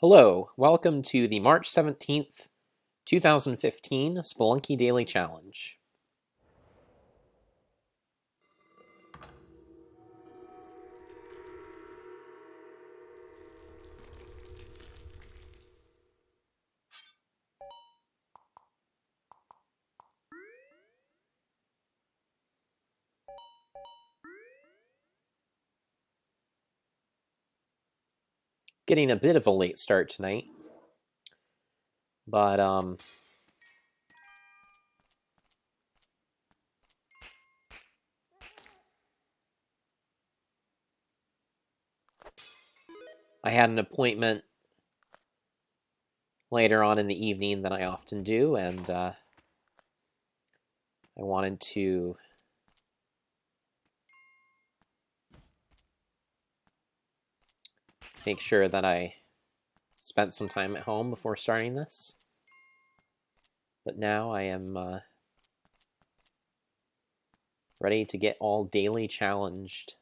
Hello, welcome to the March 17th, 2015 Spelunky Daily Challenge. Getting a bit of a late start tonight, but I had an appointment later on in the evening than I often do, and I wanted to make sure that I spent some time at home before starting this. But now I am ready to get all daily challenged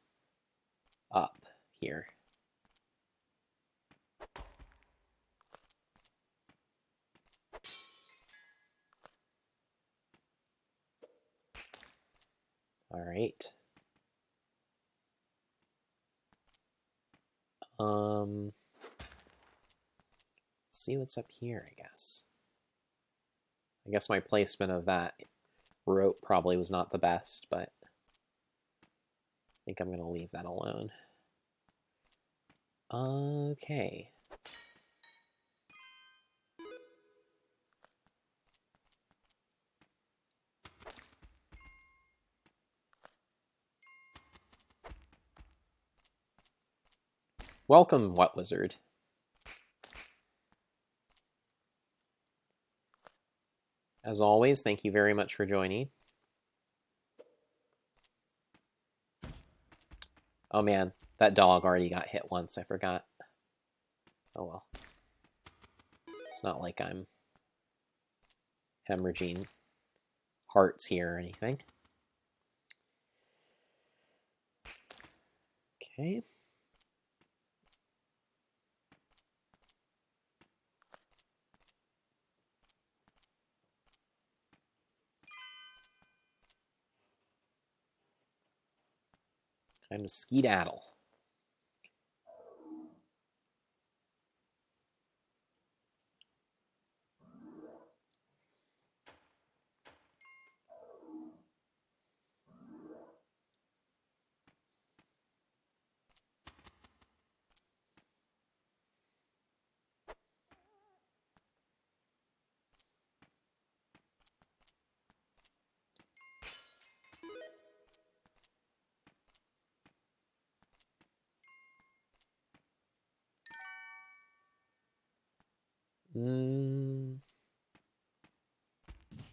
up here. All right. Let's see what's up here, I guess. I guess my placement of that rope probably was not the best, but I think I'm going to leave that alone. Okay. Welcome, What Wizard. As always, thank you very much for joining. Oh man, that dog already got hit once, I forgot. Oh well. It's not like I'm hemorrhaging hearts here or anything. Okay. Time to skedaddle.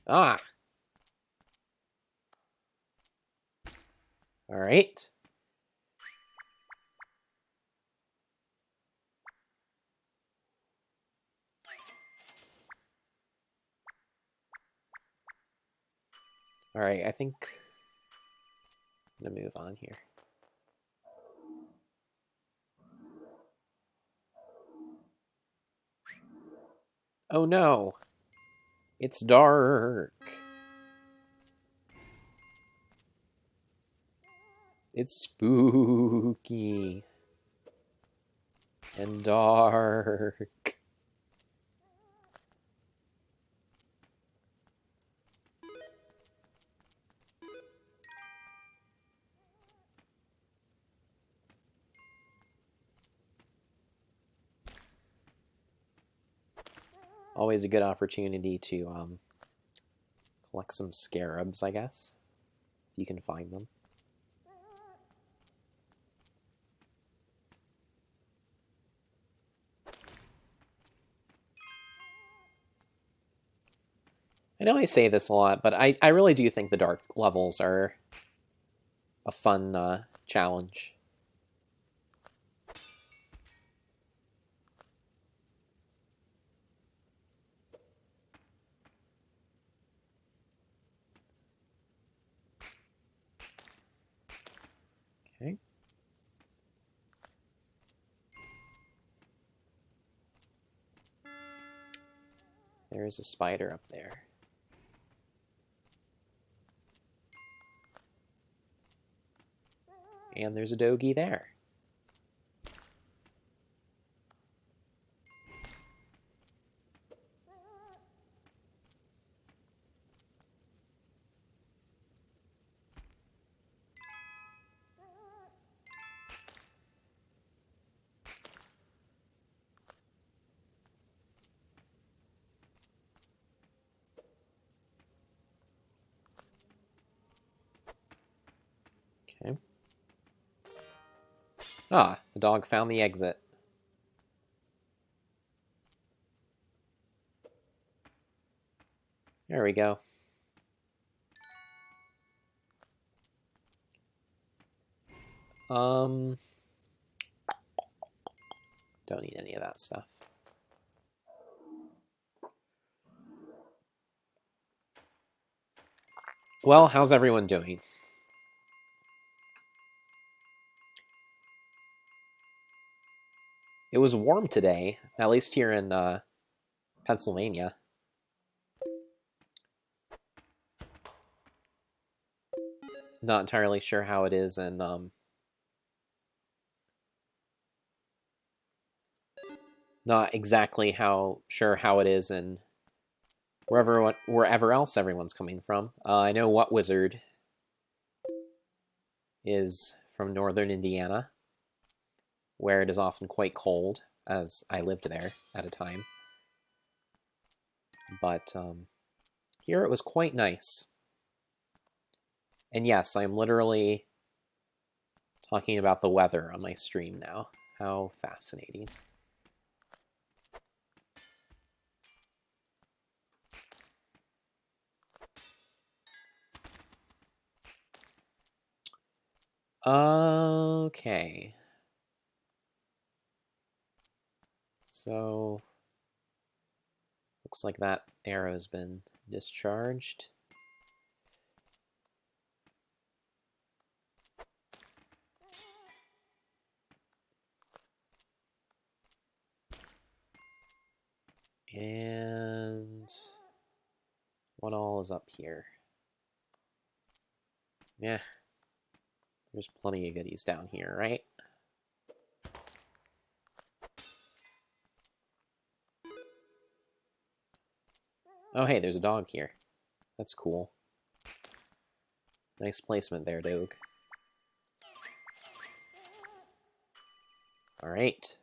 Ah! Alright. Alright, I think I'm gonna move on here. Oh no! It's dark! It's spooky and dark. Always a good opportunity to collect some scarabs, I guess, if you can find them. I know I say this a lot, but I really do think the dark levels are a fun challenge. Okay. There's a spider up there. And there's a doggy there. Okay. Ah, the dog found the exit. There we go. Don't need any of that stuff. Well, how's everyone doing? It was warm today, at least here in Pennsylvania. Not entirely sure how it is in not exactly sure how it is in wherever else everyone's coming from. I know What Wizard is from northern Indiana, where it is often quite cold, as I lived there at a time. But here it was quite nice. And yes, I'm literally talking about the weather on my stream now. How fascinating. Okay. So, looks like that arrow's been discharged. And what all is up here? Yeah, there's plenty of goodies down here, right? Oh, hey, there's a dog here. That's cool. Nice placement there, dog. All right.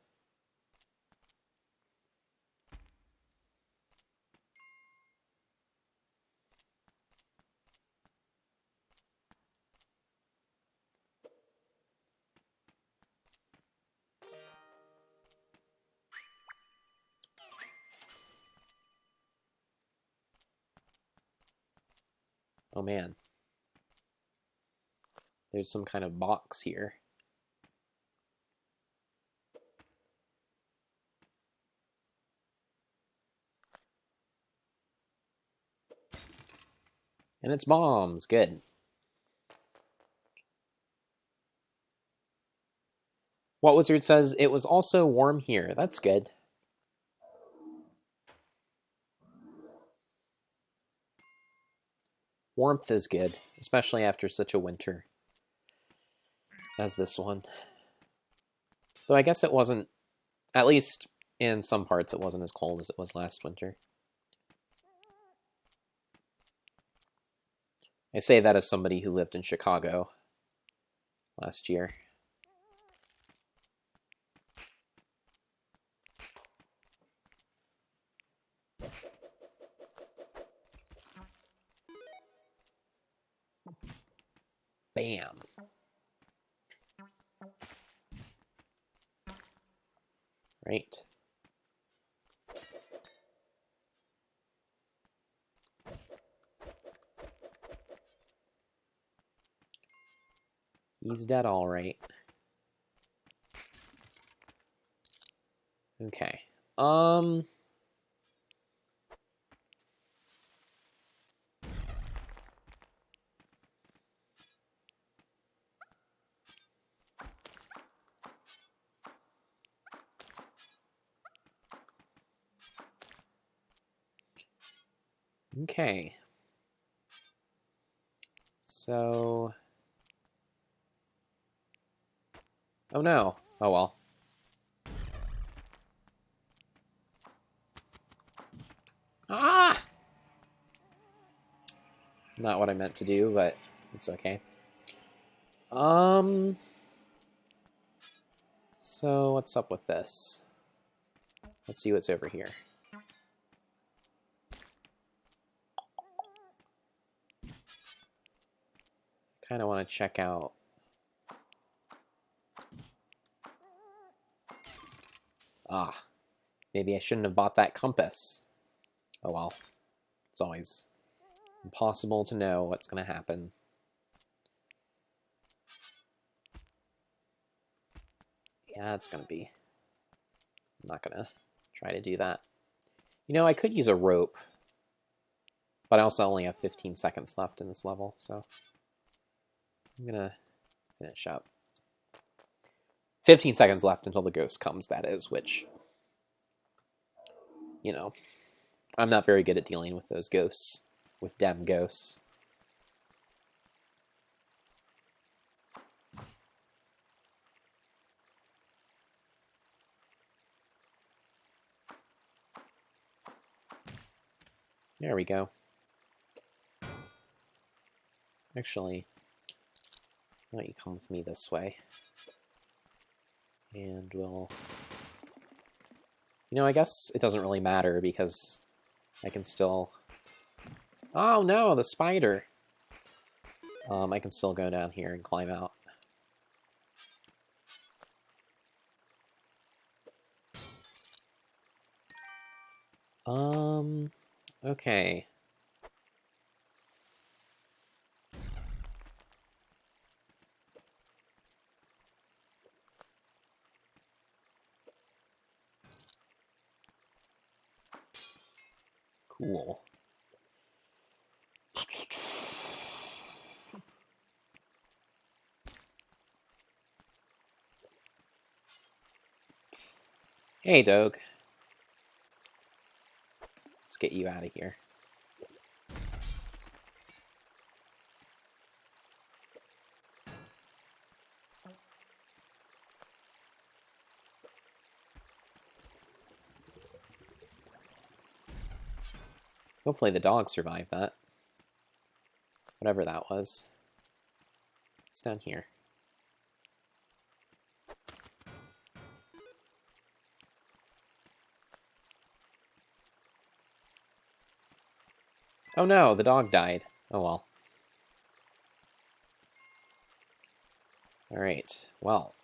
Oh, man. There's some kind of box here. And it's bombs. Good. What Wizard says, it was also warm here. That's good. Warmth is good, especially after such a winter as this one. Though I guess it wasn't, at least in some parts, it wasn't as cold as it was last winter. I say that as somebody who lived in Chicago last year. Bam. Right. He's dead all right. Okay. Okay. So... Oh no. Oh well. Ah! Not what I meant to do, but it's okay. So what's up with this? Let's see what's over here. Kind of want to check out. Ah, maybe I shouldn't have bought that compass. Oh well. It's always impossible to know what's going to happen. Yeah, it's going to be. I'm not going to try to do that. You know, I could use a rope, but I also only have 15 seconds left in this level, so I'm going to finish up. 15 seconds left until the ghost comes, that is, which, you know, I'm not very good at dealing with those ghosts, with dem ghosts. There we go. Actually, why don't you come with me this way? And we'll... You know, I guess it doesn't really matter because I can still... Oh no, the spider! I can still go down here and climb out. Okay. Cool. Hey, Doge. Let's get you out of here. Hopefully the dog survived that. Whatever that was. It's down here. Oh no, the dog died. Oh well. Alright, well.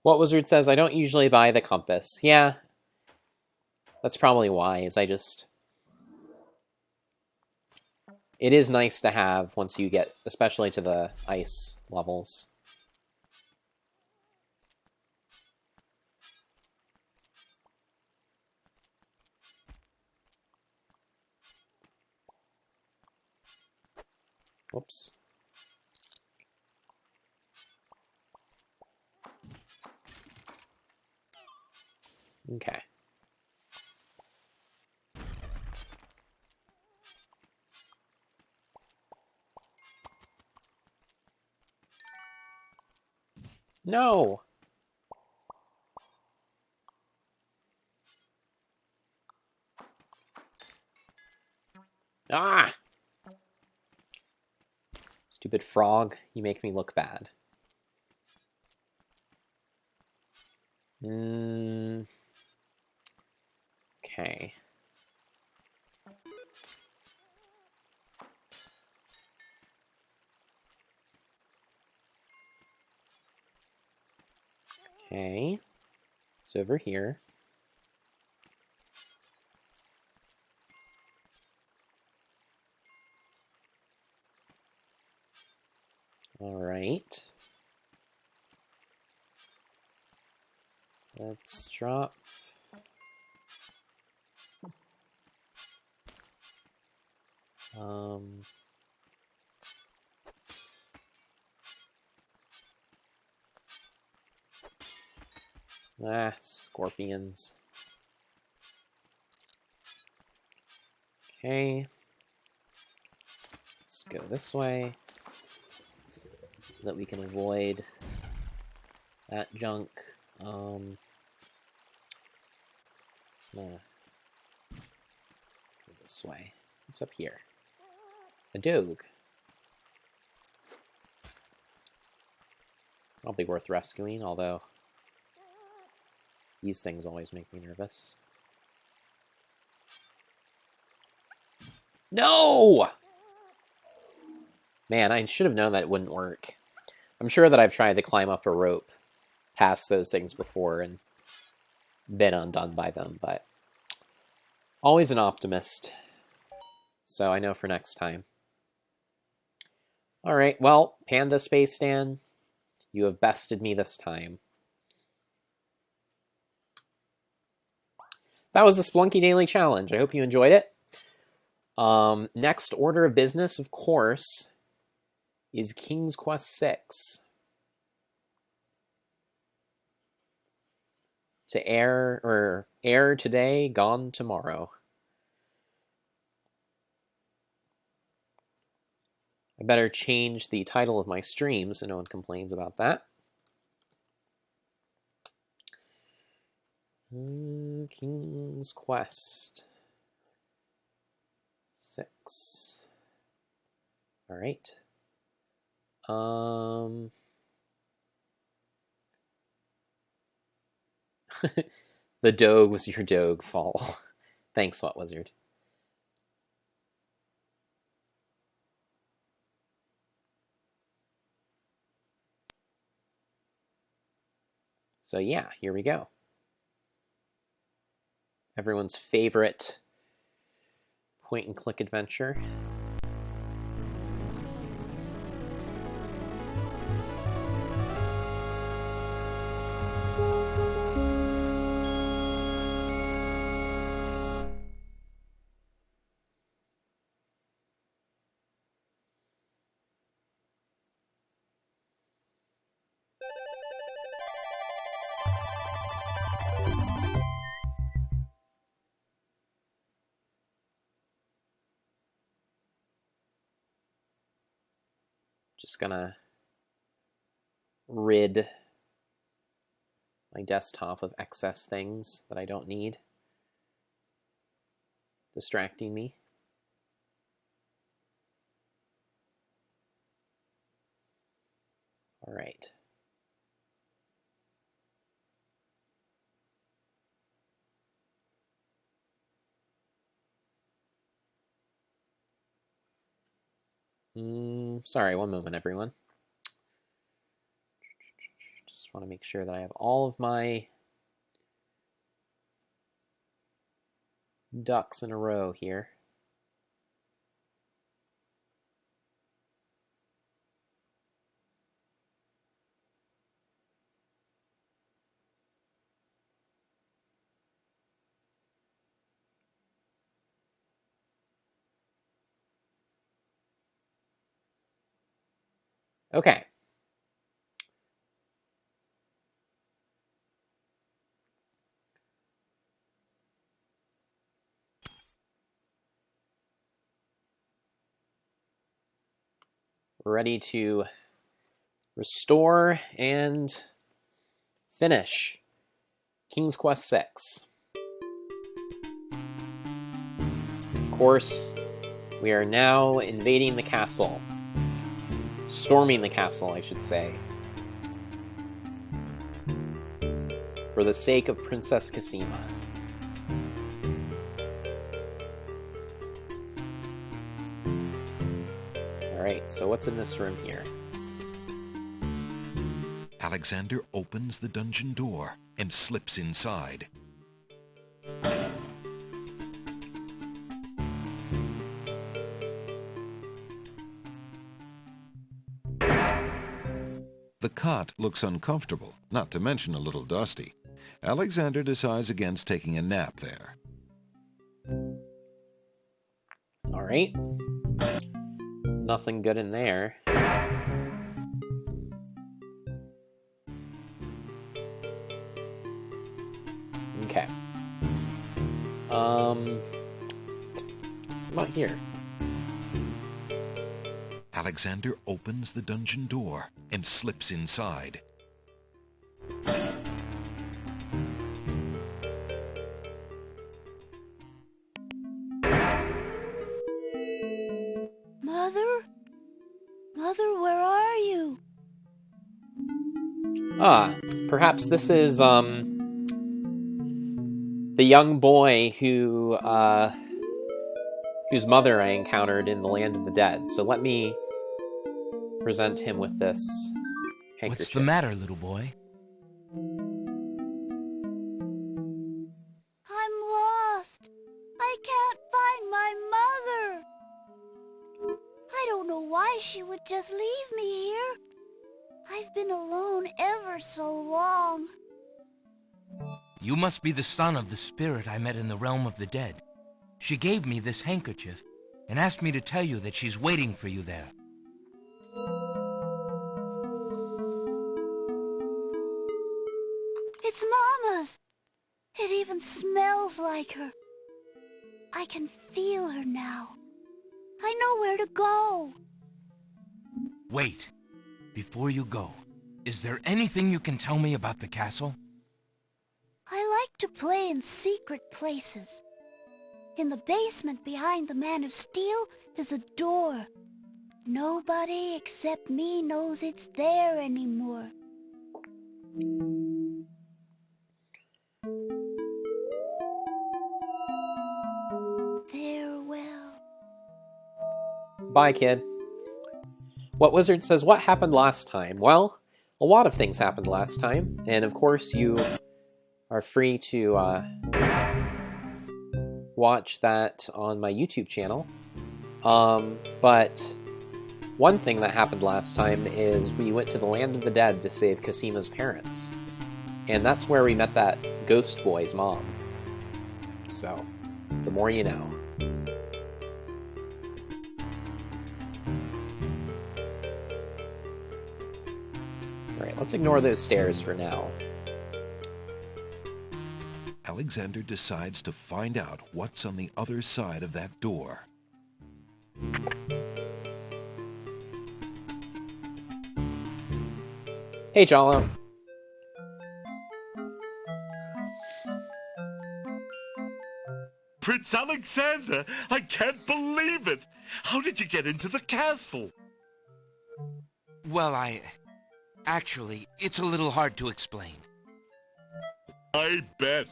What Wizard says, I don't usually buy the compass. Yeah. That's probably wise. It is nice to have once you get, especially to the ice levels. Whoops. Okay. No! Ah! Stupid frog, you make me look bad. Okay. Okay. It's over here. All right. Let's drop. Ah, scorpions. Okay. Let's go this way so that we can avoid that junk. No. Go this way. What's up here? A dog. Probably worth rescuing, although these things always make me nervous. No! Man, I should have known that it wouldn't work. I'm sure that I've tried to climb up a rope past those things before and been undone by them, but always an optimist. So I know for next time. Alright, well, Panda Space Stan, you have bested me this time. That was the Splunky Daily Challenge. I hope you enjoyed it. Next order of business, of course, is King's Quest VI. To air today, gone tomorrow. I better change the title of my stream so no one complains about that. King's Quest VI. All right. The dog was your dog fall. Thanks, What Wizard. So yeah, here we go. Everyone's favorite point-and-click adventure. Just gonna rid my desktop of excess things that I don't need, distracting me. All right. Sorry, one moment, everyone. Just want to make sure that I have all of my ducks in a row here. Okay. We're ready to restore and finish King's Quest VI. Of course, we are now invading the castle. Storming the castle, I should say. For the sake of Princess Cassima. Alright, so what's in this room here? Alexander opens the dungeon door and slips inside. The cot looks uncomfortable, not to mention a little dusty. Alexander decides against taking a nap there. All right. Nothing good in there. What about here? Alexander opens the dungeon door and slips inside. Mother? Mother, where are you? Perhaps this is, the young boy who, whose mother I encountered in the land of the dead. So let me present him with this handkerchief. What's the matter, little boy? I'm lost. I can't find my mother. I don't know why she would just leave me here. I've been alone ever so long. You must be the son of the spirit I met in the realm of the dead. She gave me this handkerchief and asked me to tell you that she's waiting for you there. It's Mama's. It even smells like her. I can feel her now. I know where to go. Wait. Before you go, is there anything you can tell me about the castle? I like to play in secret places. In the basement behind the Man of Steel is a door. Nobody except me knows it's there anymore. Farewell. Bye, kid. What Wizard says, what happened last time? Well, a lot of things happened last time, and of course you are free to watch that on my YouTube channel. But one thing that happened last time is we went to the Land of the Dead to save Casima's parents. And that's where we met that ghost boy's mom. So, the more you know. Alright, let's ignore those stairs for now. Alexander decides to find out what's on the other side of that door. Hey, Jalo. Prince Alexander, I can't believe it. How did you get into the castle? Well, Actually, it's a little hard to explain. I bet.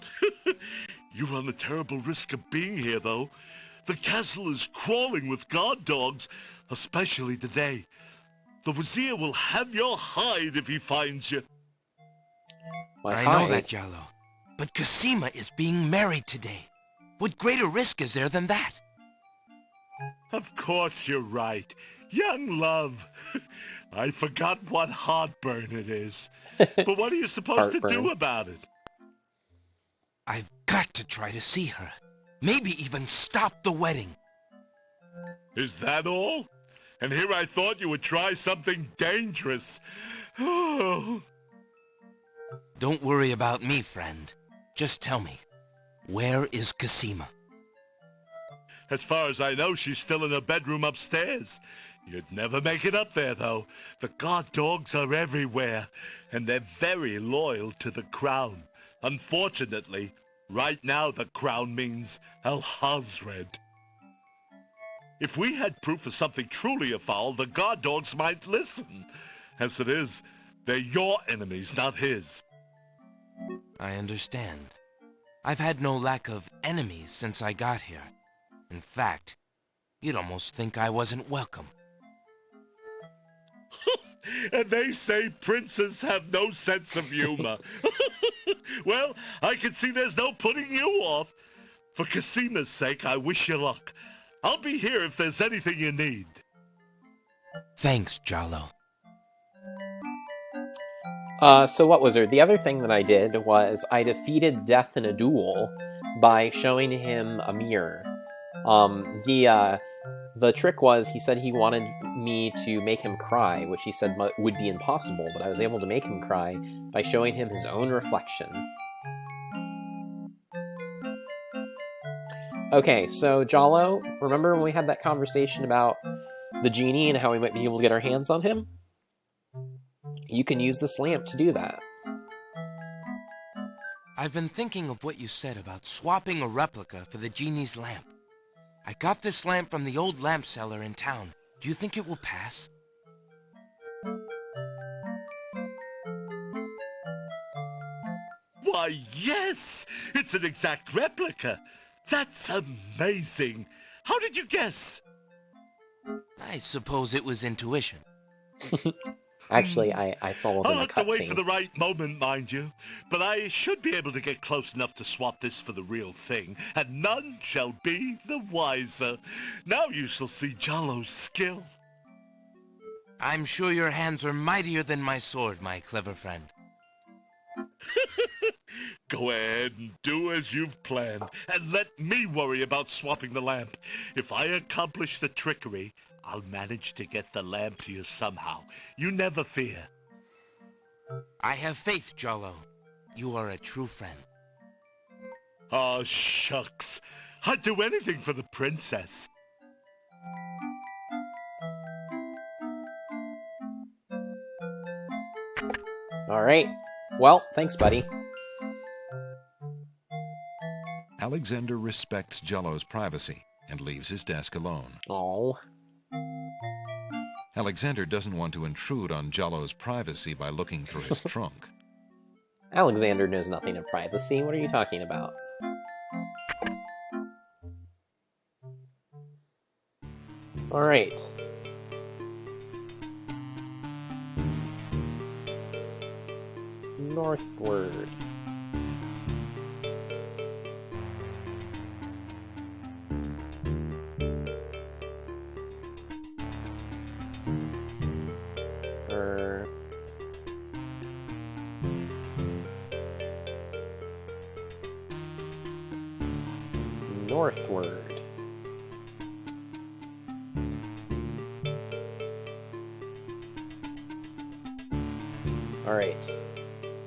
You run a terrible risk of being here, though. The castle is crawling with guard dogs, especially today. The Wazir will have your hide if he finds you. I know that, Jalo. But Casima is being married today. What greater risk is there than that? Of course you're right. Young love. I forgot what heartburn it is. But what are you supposed to do about it? I've got to try to see her. Maybe even stop the wedding. Is that all? And here I thought you would try something dangerous. Oh. Don't worry about me, friend. Just tell me, where is Casima? As far as I know, she's still in her bedroom upstairs. You'd never make it up there, though. The guard dogs are everywhere, and they're very loyal to the crown. Unfortunately, right now the crown means Al-Hazred. If we had proof of something truly afoul, the guard dogs might listen. As it is, they're your enemies, not his. I understand. I've had no lack of enemies since I got here. In fact, you'd almost think I wasn't welcome. And they say princes have no sense of humor. Well, I can see there's no putting you off. For Casima's sake, I wish you luck. I'll be here if there's anything you need. Thanks, Jalo. So what was there? The other thing that I did was I defeated Death in a duel by showing him a mirror. The trick was he said he wanted me to make him cry, which he said would be impossible, but I was able to make him cry by showing him his own reflection. Okay, so Jalo, remember when we had that conversation about the genie and how we might be able to get our hands on him? You can use this lamp to do that. I've been thinking of what you said about swapping a replica for the genie's lamp. I got this lamp from the old lamp seller in town. Do you think it will pass? Why, yes! It's an exact replica. That's amazing. How did you guess? I suppose it was intuition. Actually, I saw it I'll in the have to wait for cutscene. the right moment, mind you. But I should be able to get close enough to swap this for the real thing, and none shall be the wiser. Now you shall see Jalo's skill. I'm sure your hands are mightier than my sword, my clever friend. Go ahead and do as you've planned, and let me worry about swapping the lamp. If I accomplish the trickery, I'll manage to get the lamp to you somehow. You never fear. I have faith, Jalo. You are a true friend. Aw, shucks. I'd do anything for the princess. Alright. Well, thanks, buddy. Alexander respects Jello's privacy and leaves his desk alone. Oh. Alexander doesn't want to intrude on Jello's privacy by looking through his trunk. Alexander knows nothing of privacy. What are you talking about? Alright. Northward. Northward. Alright.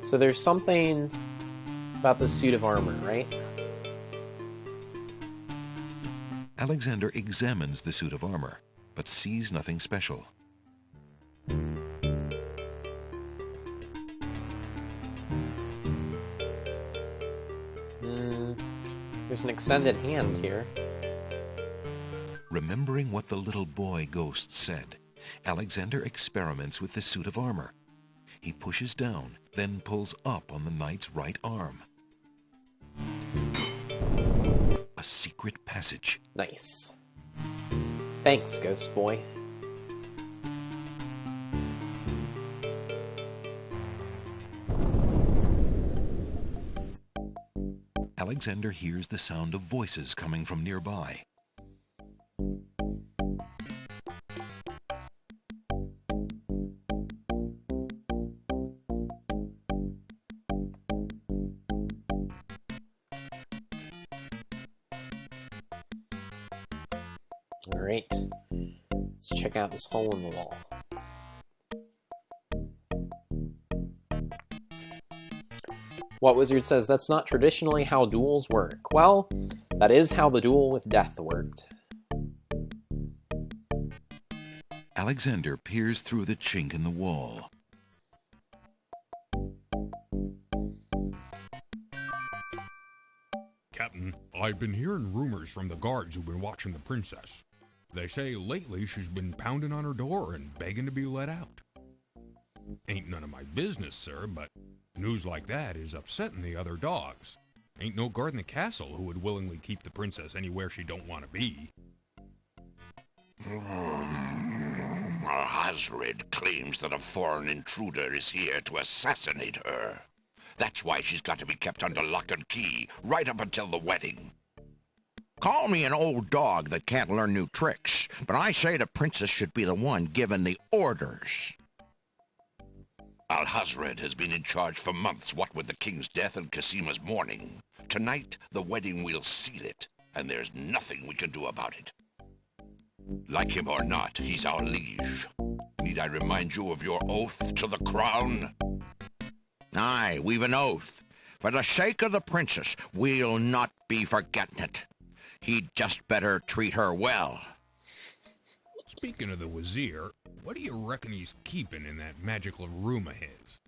So there's something about the suit of armor, right? Alexander examines the suit of armor, but sees nothing special. There's an extended hand here. Remembering what the little boy ghost said, Alexander experiments with the suit of armor. He pushes down, then pulls up on the knight's right arm. A secret passage. Nice. Thanks, Ghost Boy. Alexander hears the sound of voices coming from nearby. Alright. Let's check out this hole in the wall. What Wizard says, that's not traditionally how duels work. Well, that is how the duel with death worked. Alexander peers through the chink in the wall. Captain, I've been hearing rumors from the guards who've been watching the princess. They say lately she's been pounding on her door and begging to be let out. Ain't none of my business, sir, but news like that is upsetting the other dogs. Ain't no guard in the castle who would willingly keep the princess anywhere she don't want to be. Hazred claims that a foreign intruder is here to assassinate her. That's why she's got to be kept under lock and key, right up until the wedding. Call me an old dog that can't learn new tricks, but I say the princess should be the one given the orders. Alhazred has been in charge for months, what with the king's death and Casima's mourning. Tonight, the wedding will seal it, and there's nothing we can do about it. Like him or not, he's our liege. Need I remind you of your oath to the crown? Aye, we've an oath. For the sake of the princess, we'll not be forgetting it. He'd just better treat her well. Speaking of the Wazir, what do you reckon he's keeping in that magical room of his?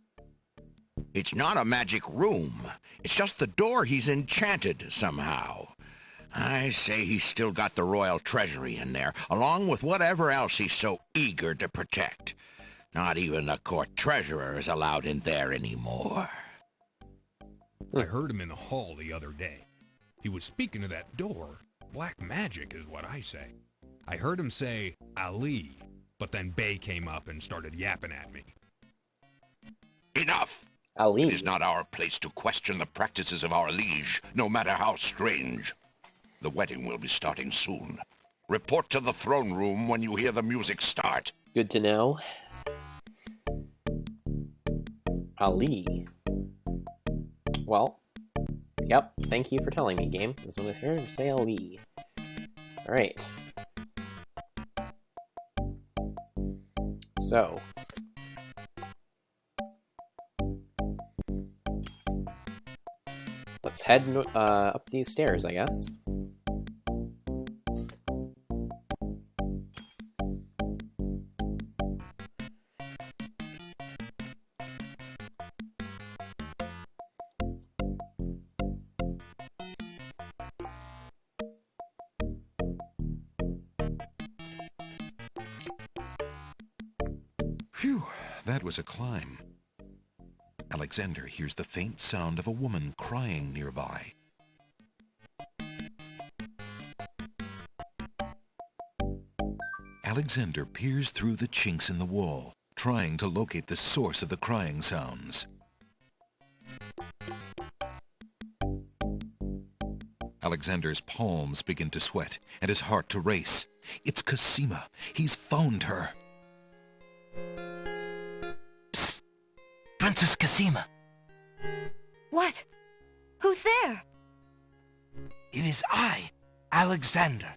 It's not a magic room. It's just the door he's enchanted somehow. I say he's still got the royal treasury in there, along with whatever else he's so eager to protect. Not even the court treasurer is allowed in there anymore. I heard him in the hall the other day. He was speaking of that door. Black magic is what I say. I heard him say, Ali, but then Bay came up and started yapping at me. Enough! Ali. It is not our place to question the practices of our liege, no matter how strange. The wedding will be starting soon. Report to the throne room when you hear the music start. Good to know. Ali. Well, yep, thank you for telling me, game. This one is here to say Ali. Alright. So. Let's head up these stairs, I guess. Phew, that was a climb. Alexander hears the faint sound of a woman crying nearby. Alexander peers through the chinks in the wall, trying to locate the source of the crying sounds. Alexander's palms begin to sweat and his heart to race. It's Cosima. He's found her. Psst. Princess Cosima. What? Who's there? It is I, Alexander.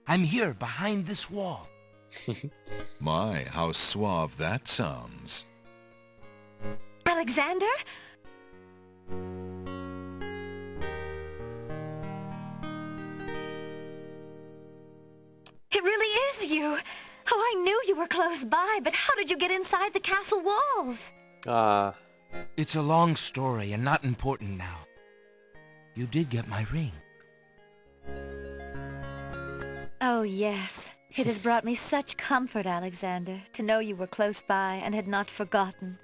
I'm here behind this wall. My, how suave that sounds. Alexander? It really is you! Oh, I knew you were close by, but how did you get inside the castle walls? It's a long story and not important now. You did get my ring. Oh, yes. It has brought me such comfort, Alexander, to know you were close by and had not forgotten.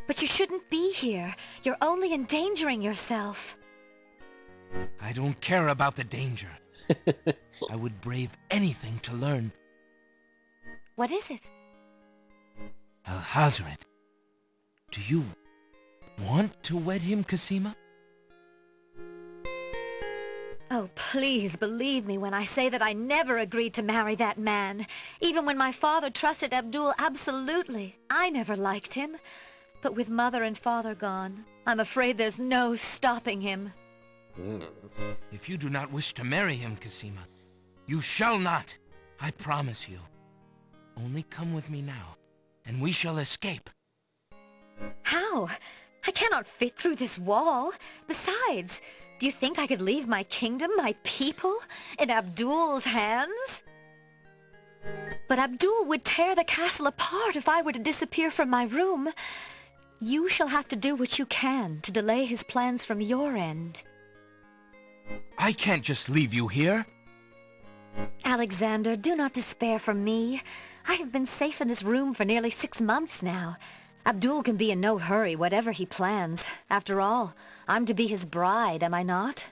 But you shouldn't be here. You're only endangering yourself. I don't care about the danger. I would brave anything to learn. What is it? Alhazred, do you want to wed him, Cosima? Oh, please believe me when I say that I never agreed to marry that man. Even when my father trusted Abdul absolutely, I never liked him. But with mother and father gone, I'm afraid there's no stopping him. If you do not wish to marry him, Cosima, you shall not. I promise you. Only come with me now, and we shall escape. How? I cannot fit through this wall. Besides, do you think I could leave my kingdom, my people, in Abdul's hands? But Abdul would tear the castle apart if I were to disappear from my room. You shall have to do what you can to delay his plans from your end. I can't just leave you here. Alexander, do not despair for me. I have been safe in this room for nearly 6 months now. Abdul can be in no hurry, whatever he plans. After all, I'm to be his bride, am I not?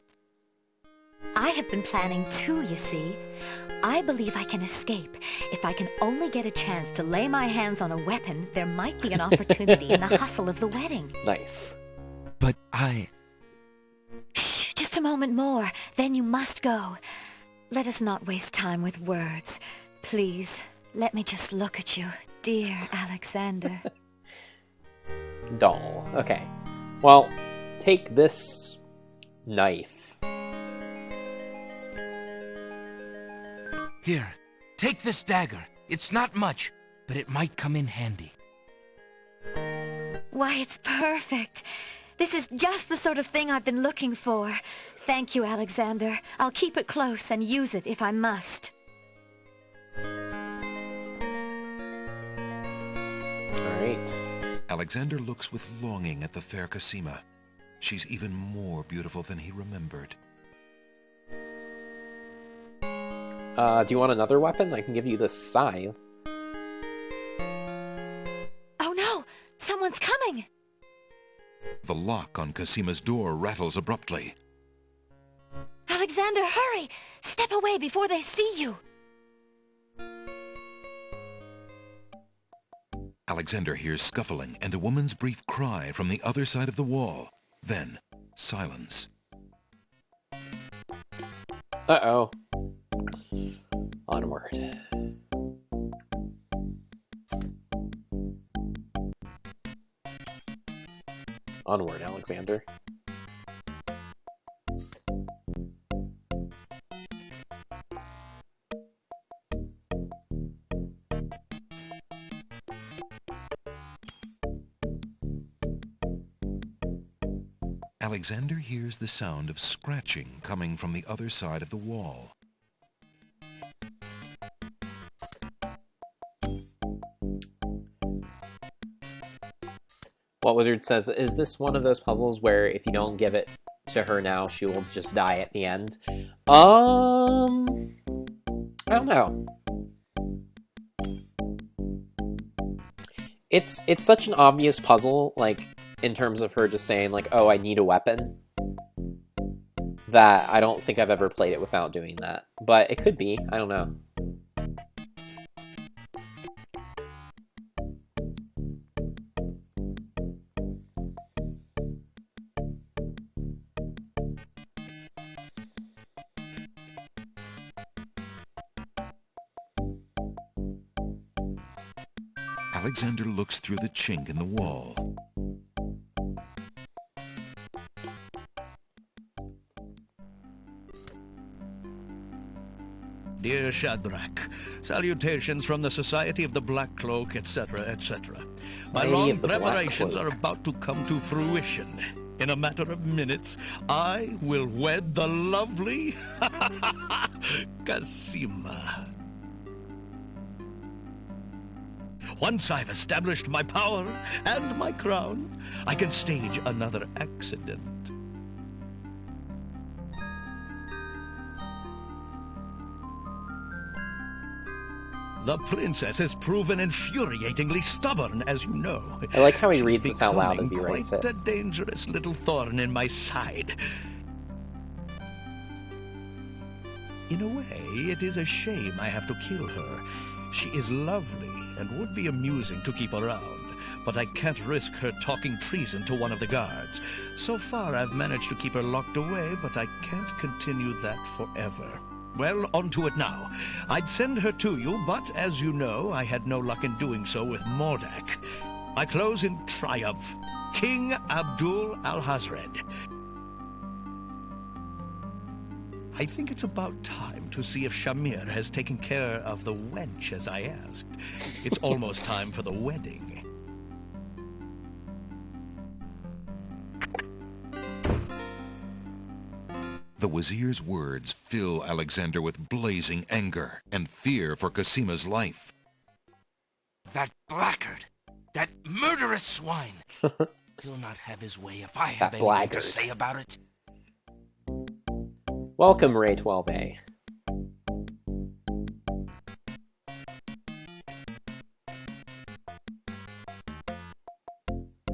I have been planning too, you see. I believe I can escape. If I can only get a chance to lay my hands on a weapon, there might be an opportunity in the hustle of the wedding. Nice. But Shh, just a moment more, then you must go. Let us not waste time with words. Please, let me just look at you, dear Alexander. Doll. Okay. Well, take this knife. Here, take this dagger. It's not much, but it might come in handy. Why, it's perfect. This is just the sort of thing I've been looking for. Thank you, Alexander. I'll keep it close and use it if I must. Alright. Alexander looks with longing at the fair Cosima. She's even more beautiful than he remembered. Do you want another weapon? I can give you this scythe. Oh no! Someone's coming! The lock on Cosima's door rattles abruptly. Alexander, hurry! Step away before they see you! Alexander hears scuffling and a woman's brief cry from the other side of the wall. Then, silence. Uh-oh. Onward. Onward, Alexander. Alexander hears the sound of scratching coming from the other side of the wall. What Wizard says, is this one of those puzzles where if you don't give it to her now, she will just die at the end? I don't know. It's such an obvious puzzle, like, in terms of her just saying, like, oh, I need a weapon, that I don't think I've ever played it without doing that. But it could be, I don't know. Alexander looks through the chink in the wall. Dear Shadrach, salutations from the Society of the Black Cloak, etc., etc. My Society long of the Black preparations Cloak. are about to come to fruition. In a matter of minutes, I will wed the lovely Cosima. Once I've established my power and my crown, I can stage another accident. The princess has proven infuriatingly stubborn, as you know. I like how he She's reads this out loud as he becoming writes quite it. a dangerous little thorn in my side. In a way, it is a shame I have to kill her. She is lovely and would be amusing to keep around, but I can't risk her talking treason to one of the guards. So far, I've managed to keep her locked away, but I can't continue that forever. Well, on to it now. I'd send her to you, but as you know, I had no luck in doing so with Mordak. I close in triumph. King Abdul al-Hazred. I think it's about time to see if Shamir has taken care of the wench as I asked. It's almost time for the wedding. The Wazir's words fill Alexander with blazing anger and fear for Cosima's life. That blackguard! That murderous swine! He'll not have his way if I have That anything blackguard. to say about it. Welcome, Ray 12A.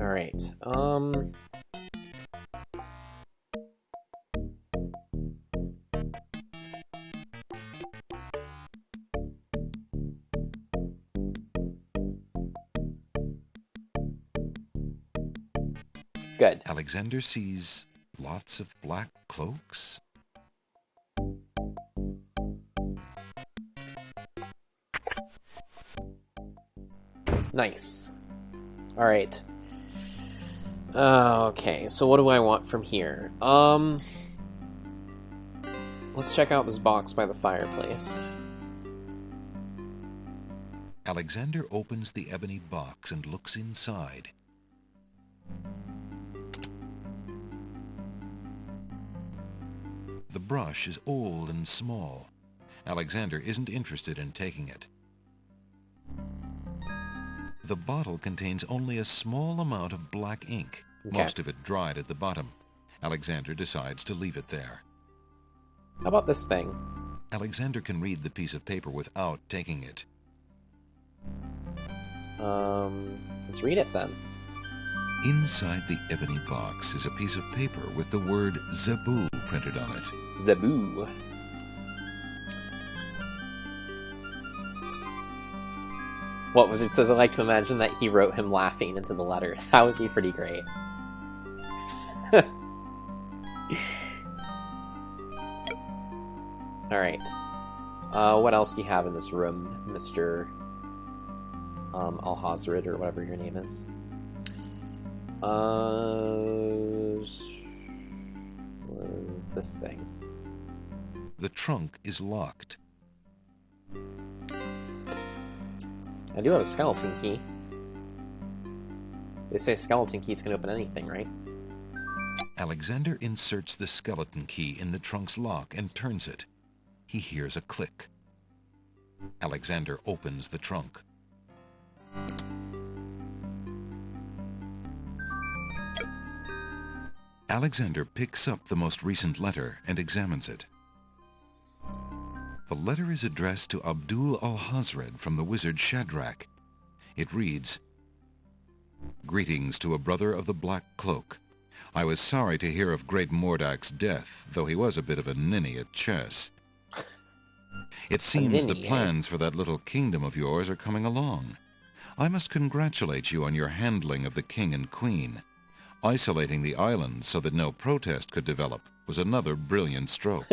Alright, good. Alexander sees lots of black cloaks. Nice. Alright. Okay, so what do I want from here? Let's check out this box by the fireplace. Alexander opens the ebony box and looks inside. The brush is old and small. Alexander isn't interested in taking it. The bottle contains only a small amount of black ink, most of it dried at the bottom. Alexander decides to leave it there. How about this thing? Alexander can read the piece of paper without taking it. Let's read it then. Inside the ebony box is a piece of paper with the word Zebu printed on it. Zebu. What Wizard says, I like to imagine that he wrote him laughing into the letter. That would be pretty great. Alright. What else do you have in this room, Mr. Alhazred, or whatever your name is? What is this thing? The trunk is locked. I do have a skeleton key. They say skeleton keys can open anything, right? Alexander inserts the skeleton key in the trunk's lock and turns it. He hears a click. Alexander opens the trunk. Alexander picks up the most recent letter and examines it. The letter is addressed to Abdul Alhazred from the wizard Shadrach. It reads, "Greetings to a brother of the Black Cloak. I was sorry to hear of great Mordak's death, though he was a bit of a ninny at chess. It seems the plans for that little kingdom of yours are coming along. I must congratulate you on your handling of the king and queen. Isolating the islands so that no protest could develop was another brilliant stroke.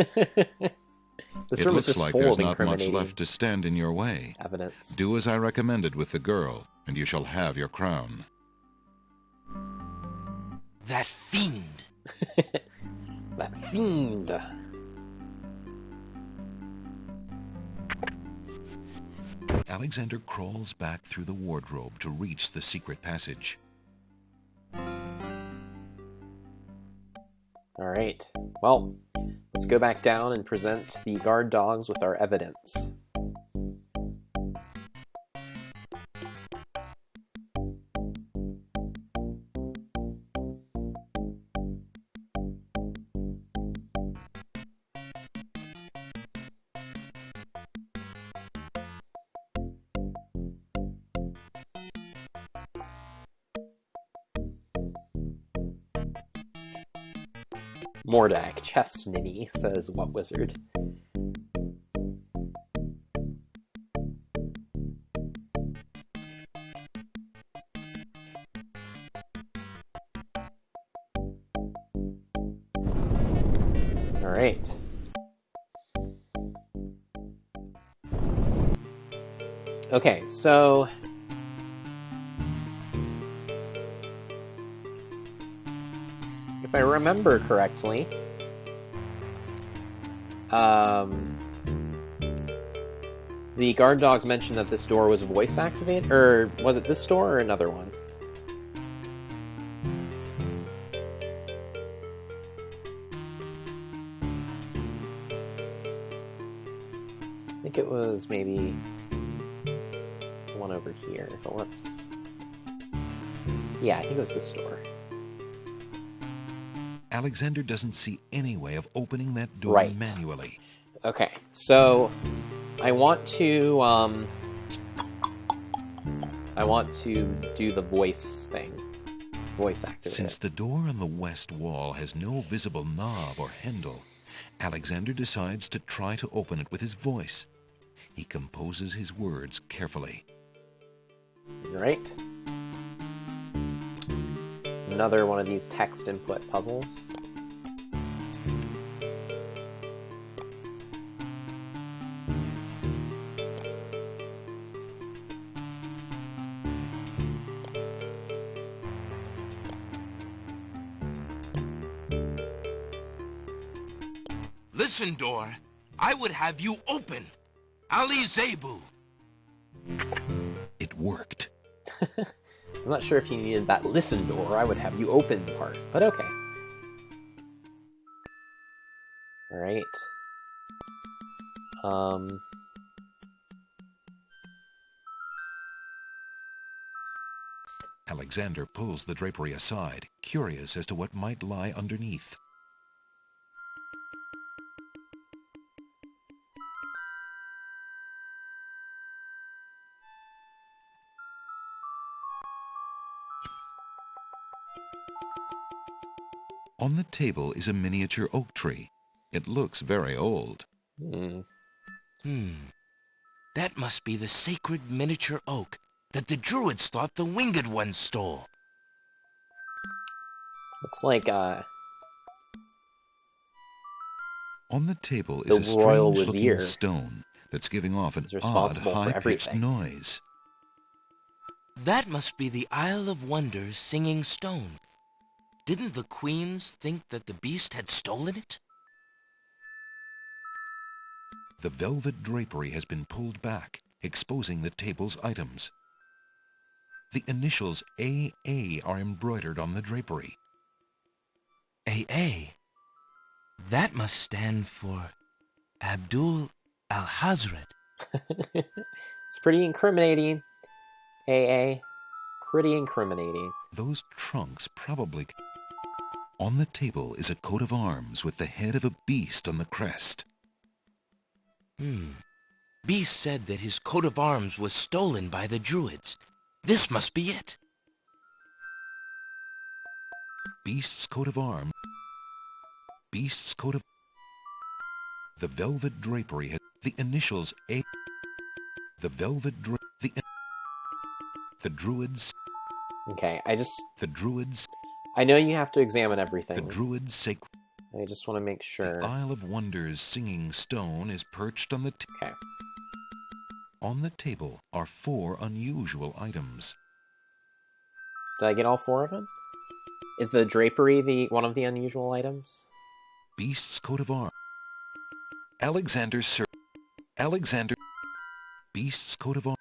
This room is just like full there's of not much incriminating left to stand in your way. evidence. Do as I recommended with the girl, and you shall have your crown." That fiend! That fiend! Alexander crawls back through the wardrobe to reach the secret passage. Alright, well, let's go back down and present the guard dogs with our evidence. Mordak, chess ninny, says What Wizard. Alright. Okay, so if I remember correctly, the guard dogs mentioned that this door was voice activated, or was it this door or another one? I think it was maybe one over here, but let's... Yeah, I think it was this door. Alexander doesn't see any way of opening that door manually. Okay, so I want to do the voice thing. Voice activate. Since the door on the west wall has no visible knob or handle, Alexander decides to try to open it with his voice. He composes his words carefully. Right. Another one of these text input puzzles. Listen, door. I would have you open. Ali Zebu. It worked. I'm not sure if you needed that listen door, I would have you open part, but okay. Alright. Alexander pulls the drapery aside, curious as to what might lie underneath. On the table is a miniature oak tree. It looks very old. That must be the sacred miniature oak that the Druids thought the Winged Ones stole. Looks like, On the table the is a royal strange-looking vizier stone that's giving off an is odd, responsible for high-pitched everything. noise. That must be the Isle of Wonders singing stone. Didn't the queens think that the beast had stolen it? The velvet drapery has been pulled back, exposing the table's items. The initials AA are embroidered on the drapery. AA? That must stand for Abdul al-Hazred. It's pretty incriminating. AA. Pretty incriminating. Those trunks probably... On the table is a coat of arms with the head of a beast on the crest. Beast said that his coat of arms was stolen by the Druids. This must be it. Beast's coat of arms. Beast's coat of... The velvet drapery has the initials A. The velvet the Druids... Okay, The Druids... I know you have to examine The everything. Druids' sacred... I just want to make sure. The Isle of Wonders singing stone is perched on the... Okay. On the table are 4 unusual items. Did I get all 4 of them? Is the drapery one of the unusual items? Beast's coat of arms. Alexander... Beast's coat of arms.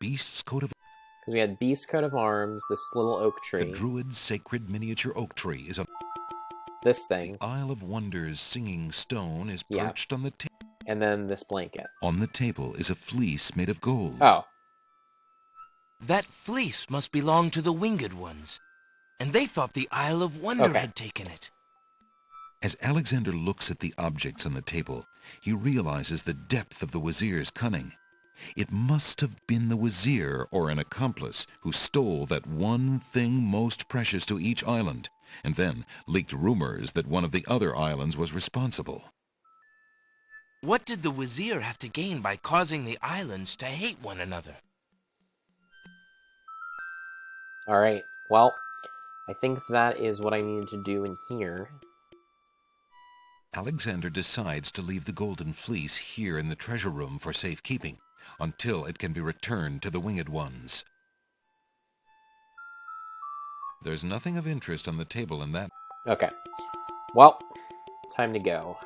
Beast's coat of... Because we had Beast Coat of Arms, this little oak tree, The Druid's sacred miniature oak tree is on... this thing, The Isle of Wonders singing stone is Yeah. perched on the table. and then this blanket. On the table is a fleece made of gold. Oh, That fleece must belong to the Winged Ones, and they thought the Isle of Wonder Okay. had taken it. As Alexander looks at the objects on the table, he realizes the depth of the Wazir's cunning. It must have been the Wazir or an accomplice who stole that one thing most precious to each island, and then leaked rumors that one of the other islands was responsible. What did the Wazir have to gain by causing the islands to hate one another? alright. Well, I think that is what I needed to do in here. Alexander decides to leave the golden fleece here in the treasure room for safekeeping, until it can be returned to the Winged Ones. There's nothing of interest on the table in that. Okay. Well, time to go.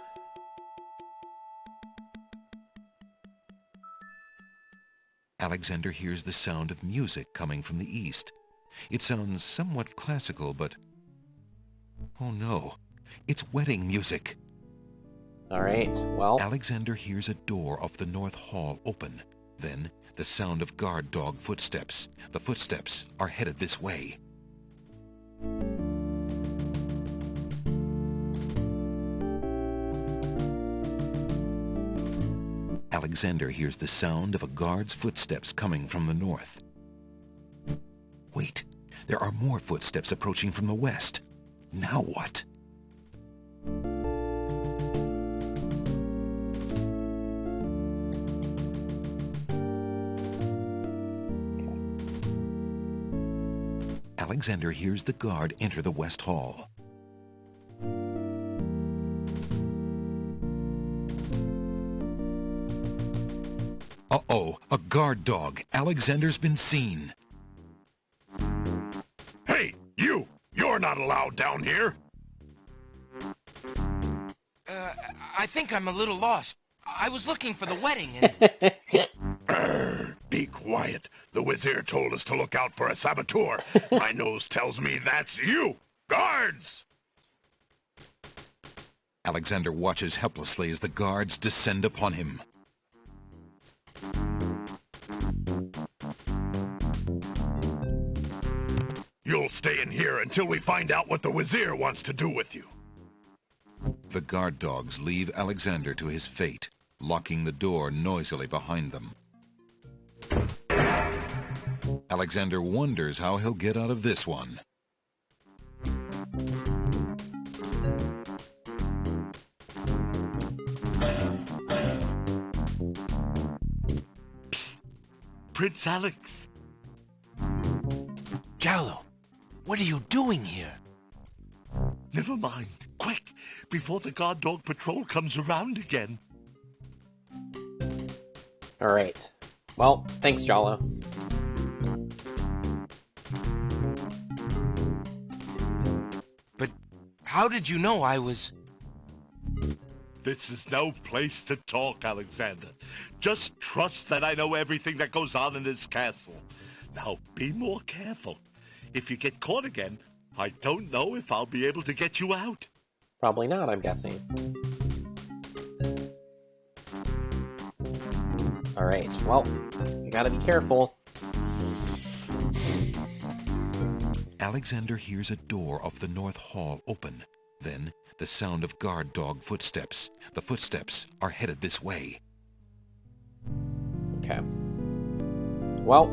Alexander hears the sound of music coming from the east. It sounds somewhat classical, but... Oh no, it's wedding music. Alright, well, Alexander hears a door off the north hall open. Then, the sound of guard dog footsteps. The footsteps are headed this way. Alexander hears the sound of a guard's footsteps coming from the north. Wait, there are more footsteps approaching from the west. Now what? Alexander hears the guard enter the West Hall. Uh-oh, a guard dog. Alexander's been seen. Hey, you! You're not allowed down here! I think I'm a little lost. I was looking for the wedding and... Be quiet. The Wazir told us to look out for a saboteur. My nose tells me that's you! Guards! Alexander watches helplessly as the guards descend upon him. You'll stay in here until we find out what the Wazir wants to do with you. The guard dogs leave Alexander to his fate, locking the door noisily behind them. Alexander wonders how he'll get out of this one. Psst. Prince Alex. Jallo, what are you doing here? Never mind. Quick, before the guard dog patrol comes around again. Alright. Well, thanks, Jallo. But how did you know I was... This is no place to talk, Alexander. Just trust that I know everything that goes on in this castle. Now, be more careful. If you get caught again, I don't know if I'll be able to get you out. Probably not, I'm guessing. Alright, well, you gotta be careful. Alexander hears a door off the north hall open. Then, the sound of guard dog footsteps. The footsteps are headed this way. Okay. Well...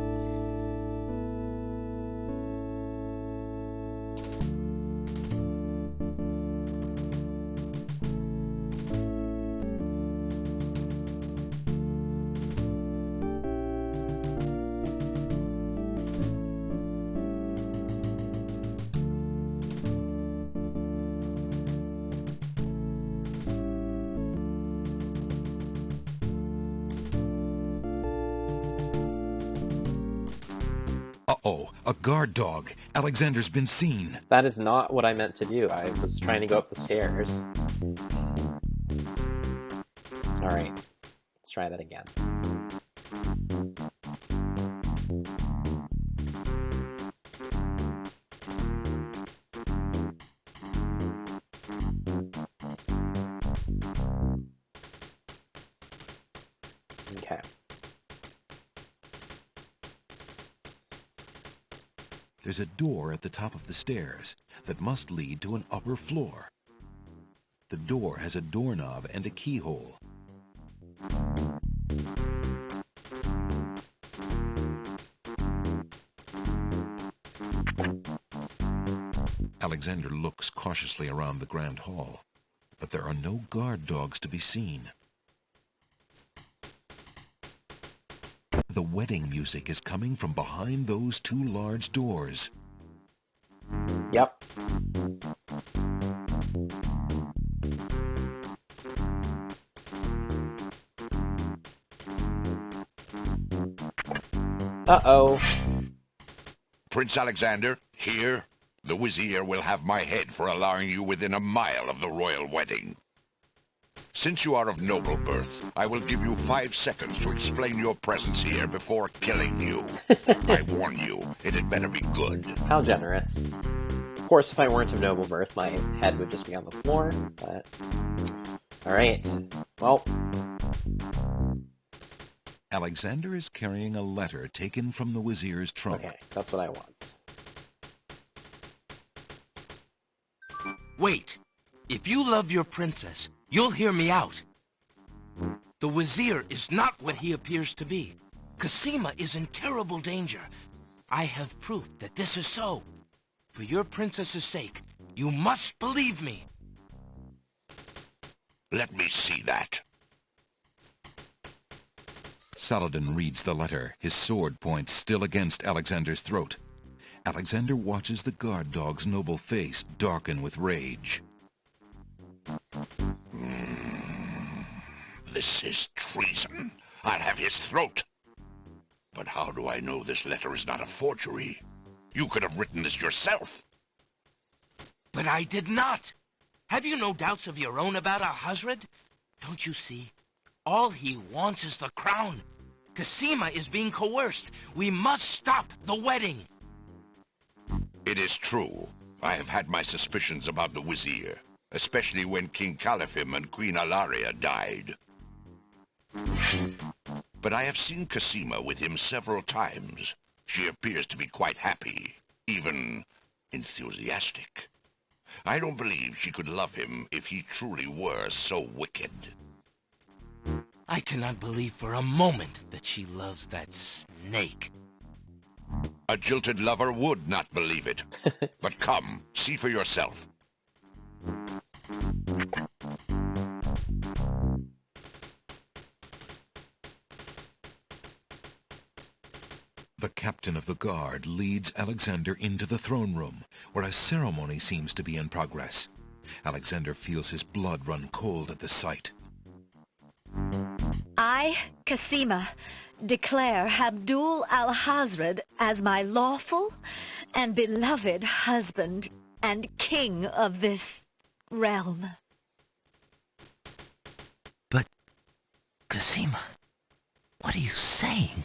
Uh-oh, a guard dog. Alexander's been seen. That is not what I meant to do. I was trying to go up the stairs. Alright, let's try that again. Okay. There's a door at the top of the stairs that must lead to an upper floor. The door has a doorknob and a keyhole. Alexander looks cautiously around the grand hall, but there are no guard dogs to be seen. The wedding music is coming from behind those two large doors. Yep. Uh-oh. Prince Alexander, here, the Wazir will have my head for allowing you within a mile of the royal wedding. Since you are of noble birth, I will give you 5 seconds to explain your presence here before killing you. I warn you, it had better be good. How generous. Of course, if I weren't of noble birth, my head would just be on the floor, but... Alright. Well... Alexander is carrying a letter taken from the Wazir's trunk. Okay, that's what I want. Wait. If you love your princess, you'll hear me out. The Wazir is not what he appears to be. Cassima is in terrible danger. I have proof that this is so. For your princess's sake, you must believe me. Let me see that. Saladin reads the letter, his sword point still against Alexander's throat. Alexander watches the guard dog's noble face darken with rage. This is treason. I'll have his throat. But how do I know this letter is not a forgery? You could have written this yourself. But I did not. Have you no doubts of your own about Alhazred? Don't you see? All he wants is the crown. Cassima is being coerced. We must stop the wedding. It is true. I have had my suspicions about the Wazir. especially when King Califim and Queen Alaria died. But I have seen Cosima with him several times. She appears to be quite happy, even enthusiastic. I don't believe she could love him if he truly were so wicked. I cannot believe for a moment that she loves that snake. A jilted lover would not believe it. But come, see for yourself. The captain of the guard leads Alexander into the throne room, where a ceremony seems to be in progress. Alexander feels his blood run cold at the sight. I, Cosima, declare Abdul al-Hazred as my lawful and beloved husband and king of this realm. But, Cosima, what are you saying?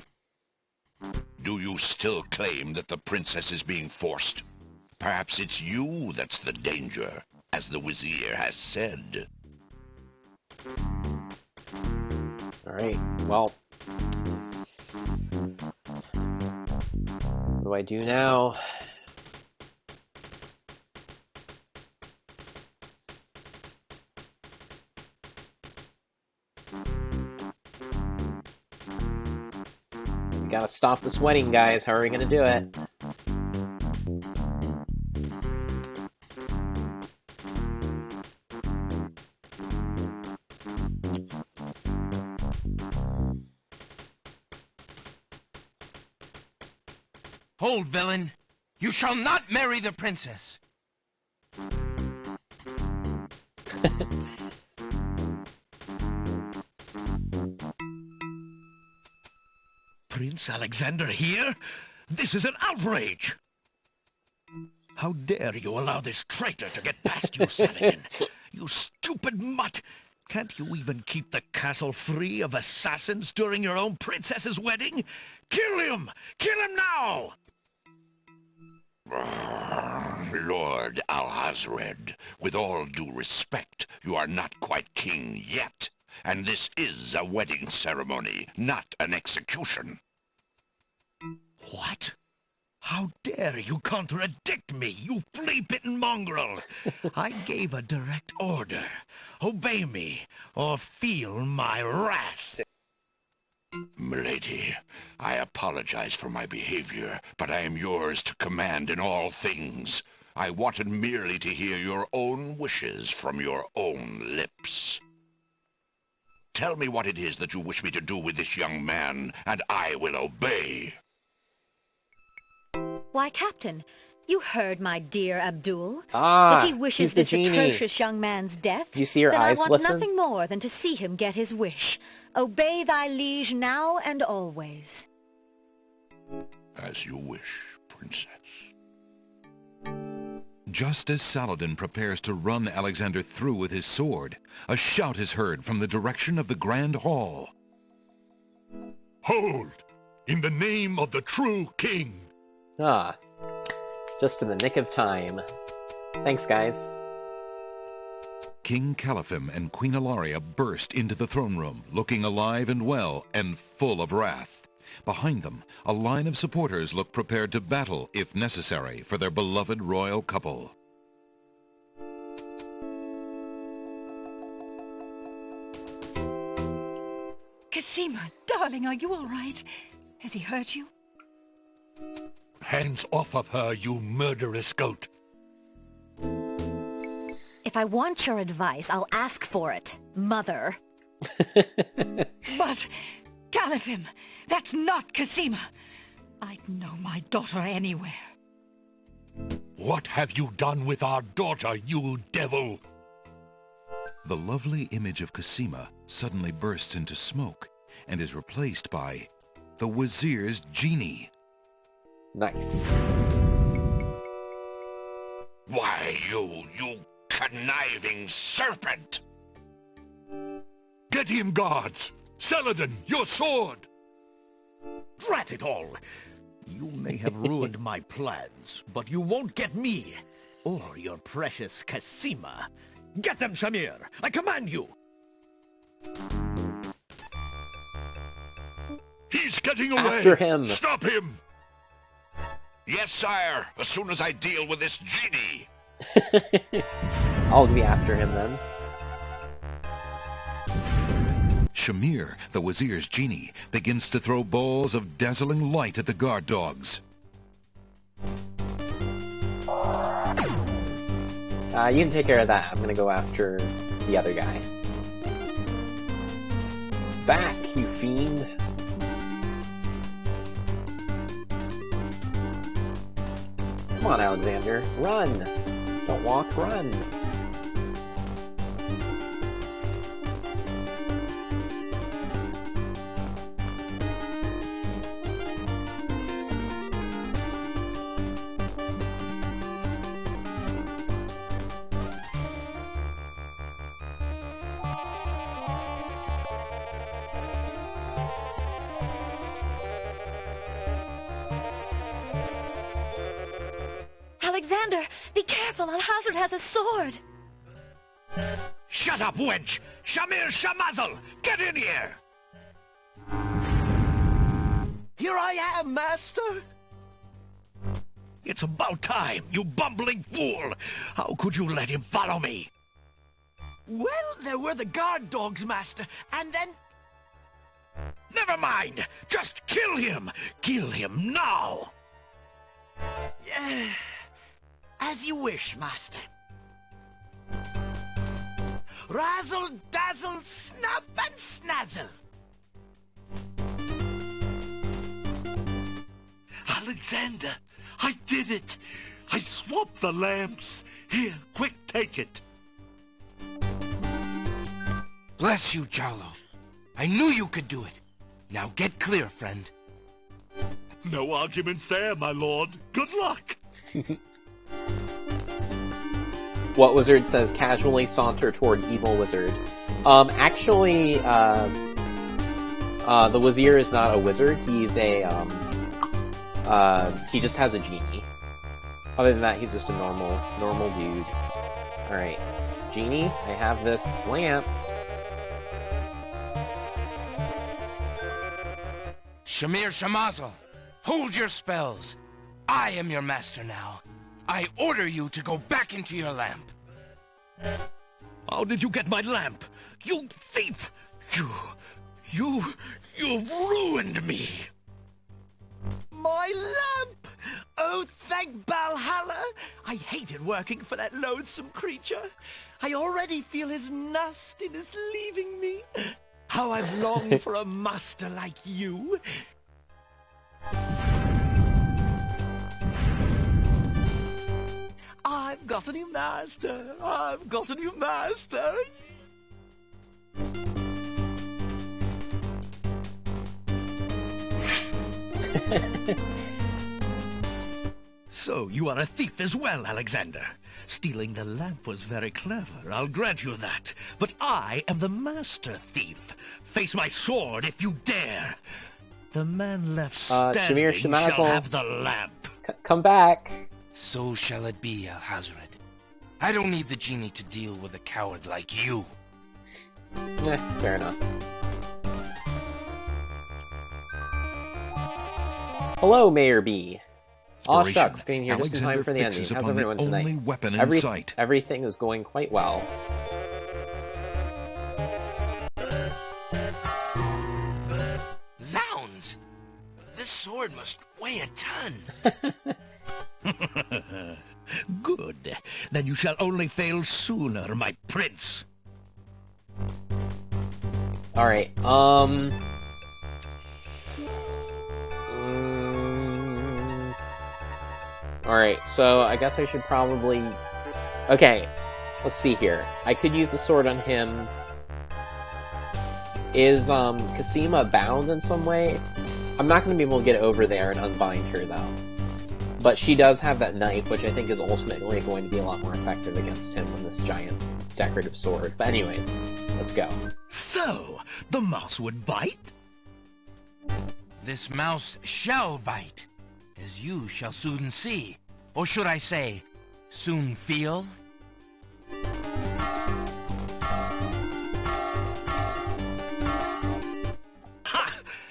Do you still claim that the princess is being forced? Perhaps it's you that's the danger, as the Wazir has said. Alright, well. What do I do now? We gotta stop this wedding, guys. How are we gonna do it? Hold, villain! You shall not marry the princess! Prince Alexander here? This is an outrage! How dare you allow this traitor to get past you, Saladin? You stupid mutt! Can't you even keep the castle free of assassins during your own princess's wedding? Kill him! Kill him now! Lord Alhazred, with all due respect, you are not quite king yet. And this is a wedding ceremony, not an execution. What? How dare you contradict me, you flea-bitten mongrel! I gave a direct order. Obey me, or feel my wrath. Milady, I apologize for my behavior, but I am yours to command in all things. I wanted merely to hear your own wishes from your own lips. Tell me what it is that you wish me to do with this young man, and I will obey. Why, Captain, you heard my dear Abdul. Ah, if he wishes she's the this genie. atrocious young man's death, You see her then eyes I want glisten? nothing more than to see him get his wish. Obey thy liege now and always. As you wish, princess. Just as Saladin prepares to run Alexander through with his sword, a shout is heard from the direction of the Grand Hall. Hold! In the name of the true king! Ah, just in the nick of time. Thanks, guys. King Califim and Queen Alaria burst into the throne room, looking alive and well and full of wrath. Behind them, a line of supporters look prepared to battle, if necessary, for their beloved royal couple. Cosima, darling, are you all right? Has he hurt you? Hands off of her, you murderous goat! If I want your advice, I'll ask for it, Mother. But, Califim, that's not Cosima. I'd know my daughter anywhere. What have you done with our daughter, you devil? The lovely image of Cosima suddenly bursts into smoke and is replaced by the Wazir's genie. Nice. Why, you conniving serpent! Get him, guards! Saladin, your sword! Drat it all! You may have ruined my plans, but you won't get me, or your precious Cosima. Get them, Shamir! I command you! He's getting away! After him! Stop him! Yes, sire, as soon as I deal with this genie. I'll be after him then. Shamir, the Wazir's genie, begins to throw balls of dazzling light at the guard dogs. You can take care of that. I'm gonna go after the other guy. Back, you fiend! Come on, Alexander. Run! Don't walk, run! Alexander, be careful. Alhazred has a sword. Shut up, wench! Shamir Shamazel! Get in here! Here I am, master! It's about time, you bumbling fool! How could you let him follow me? Well, there were the guard dogs, master, and then... Never mind! Just kill him! Kill him now! As you wish, master. Razzle, dazzle, snap and snazzle! Alexander, I did it! I swapped the lamps! Here, quick, take it! Bless you, Jalo. I knew you could do it. Now get clear, friend. No argument there, my lord. Good luck! What wizard says casually saunter toward evil wizard? Actually, the Wazir is not a wizard. He's a, he just has a genie. Other than that, he's just a normal dude. Alright. Genie, I have this lamp. Shamir Shamazel, hold your spells. I am your master now. I order you to go back into your lamp. How did you get my lamp? You thief! You've ruined me! My lamp! Oh, thank Valhalla! I hated working for that loathsome creature. I already feel his nastiness leaving me. How I've longed for a master like you. I've got a new master. I've got a new master. So, you are a thief as well, Alexander. Stealing the lamp was very clever, I'll grant you that. But I am the master thief. Face my sword if you dare. The man left standing Shamir Shamazel, shall have the lamp. Come back. So shall it be, Alhazred. I don't need the genie to deal with a coward like you. Fair enough. Hello, Mayor B. Aw shucks, getting here just in time for the ending. How's everyone tonight? Only weapon in sight. Everything is going quite well. Zounds! This sword must weigh a ton. Good. Then you shall only fail sooner, my prince. Alright, Alright, so I guess I should probably... Okay, let's see here. I could use the sword on him. Is, Cosima bound in some way? I'm not going to be able to get over there and unbind her, though. But she does have that knife, which I think is ultimately going to be a lot more effective against him than this giant decorative sword. But anyways, let's go. So, the mouse would bite? This mouse shall bite, as you shall soon see. Or should I say, soon feel?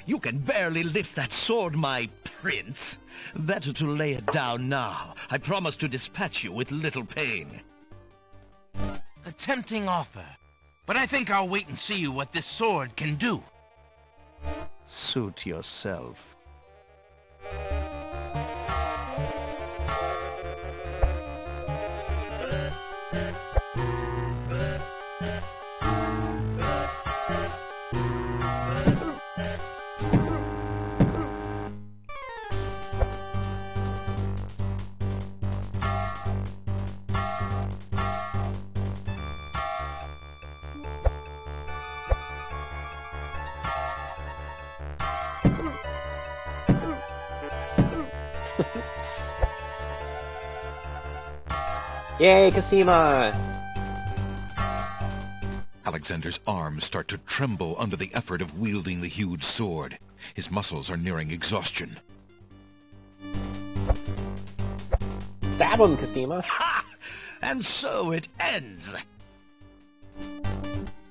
You can barely lift that sword, my prince. Better to lay it down now. I promise to dispatch you with little pain. A tempting offer, but I think I'll wait and see what this sword can do. Suit yourself. Yay, Cosima! Alexander's arms start to tremble under the effort of wielding the huge sword. His muscles are nearing exhaustion. Stab him, Cosima! Ha! And so it ends.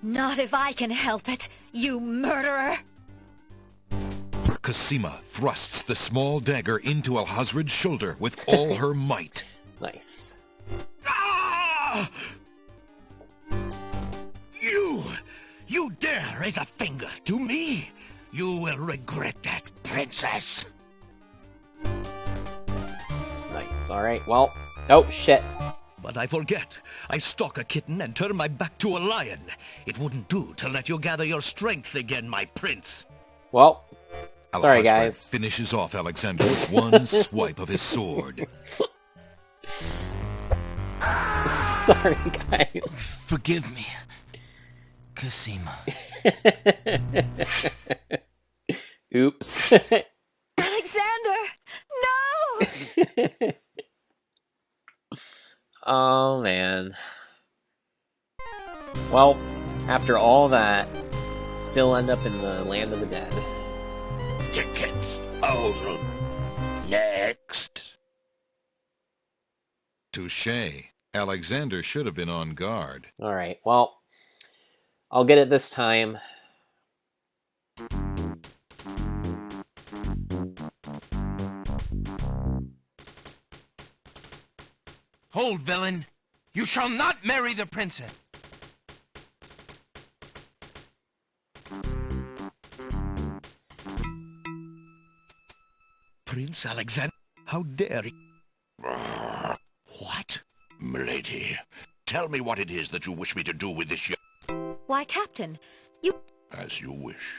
Not if I can help it, you murderer! Cosima thrusts the small dagger into Alhazred's shoulder with all her might. Nice. Ah! You dare raise a finger to me? You will regret that, princess. Nice, alright, well... Oh, shit. But I forget. I stalk a kitten and turn my back to a lion. It wouldn't do to let you gather your strength again, my prince. Well, sorry Alhazred guys. finishes off Alexander with one swipe of his sword. Sorry guys. Forgive me, Cosima. Oops. Alexander! No! Oh, man. Well, after all that, still end up in the land of the dead. Tickets over. Next. Touché. Alexander should have been on guard. Alright, well, I'll get it this time. Hold, villain! You shall not marry the princess! Prince Alexander, how dare you? What? Milady, tell me what it is that you wish me to do with this young... Why, Captain, you... As you wish.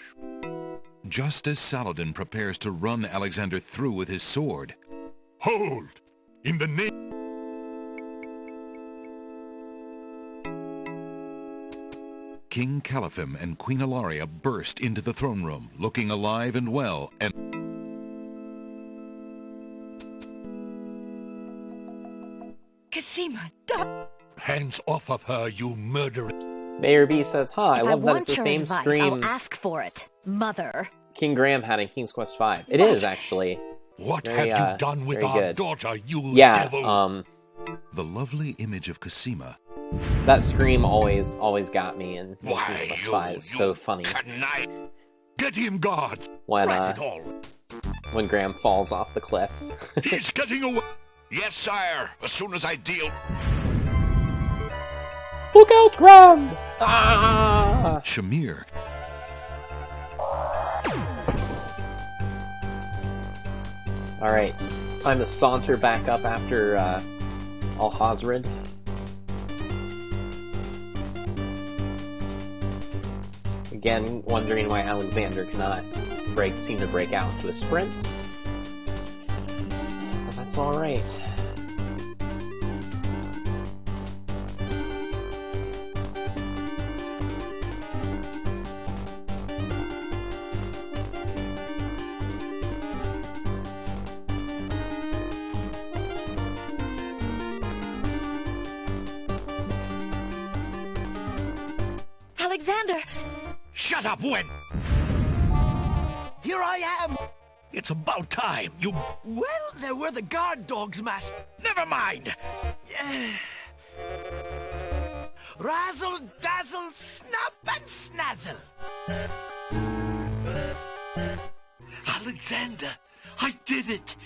Just as Saladin prepares to run Alexander through with his sword, Hold! In the name... King Caliphim and Queen Ilaria burst into the throne room, looking alive and well, and... Cosima, don't... Hands off of her, you murderer. Mayor B says, huh, I If love that want it's the your same advice, scream I'll ask for it, Mother. King Graham had in King's Quest V. It is, actually. What Very, have you done with very our good. daughter, you Yeah, devil? the lovely image of Cosima, that scream always got me in King's Why, Quest you, V. It's so you funny. connive... Get him, guards! When, Right it all. when Graham falls off the cliff. He's getting away! Yes, sire, as soon as I deal... Look out, Graham! Ah! Shamir, Alright, time to saunter back up after Alhazred. Again, wondering why Alexander cannot seem to break out into a sprint. But that's alright. Alexander! Shut up, Wen! Here I am! It's about time, you... Well, there were the guard dogs, master. Never mind! Razzle, dazzle, snap and snazzle! Alexander, I did it!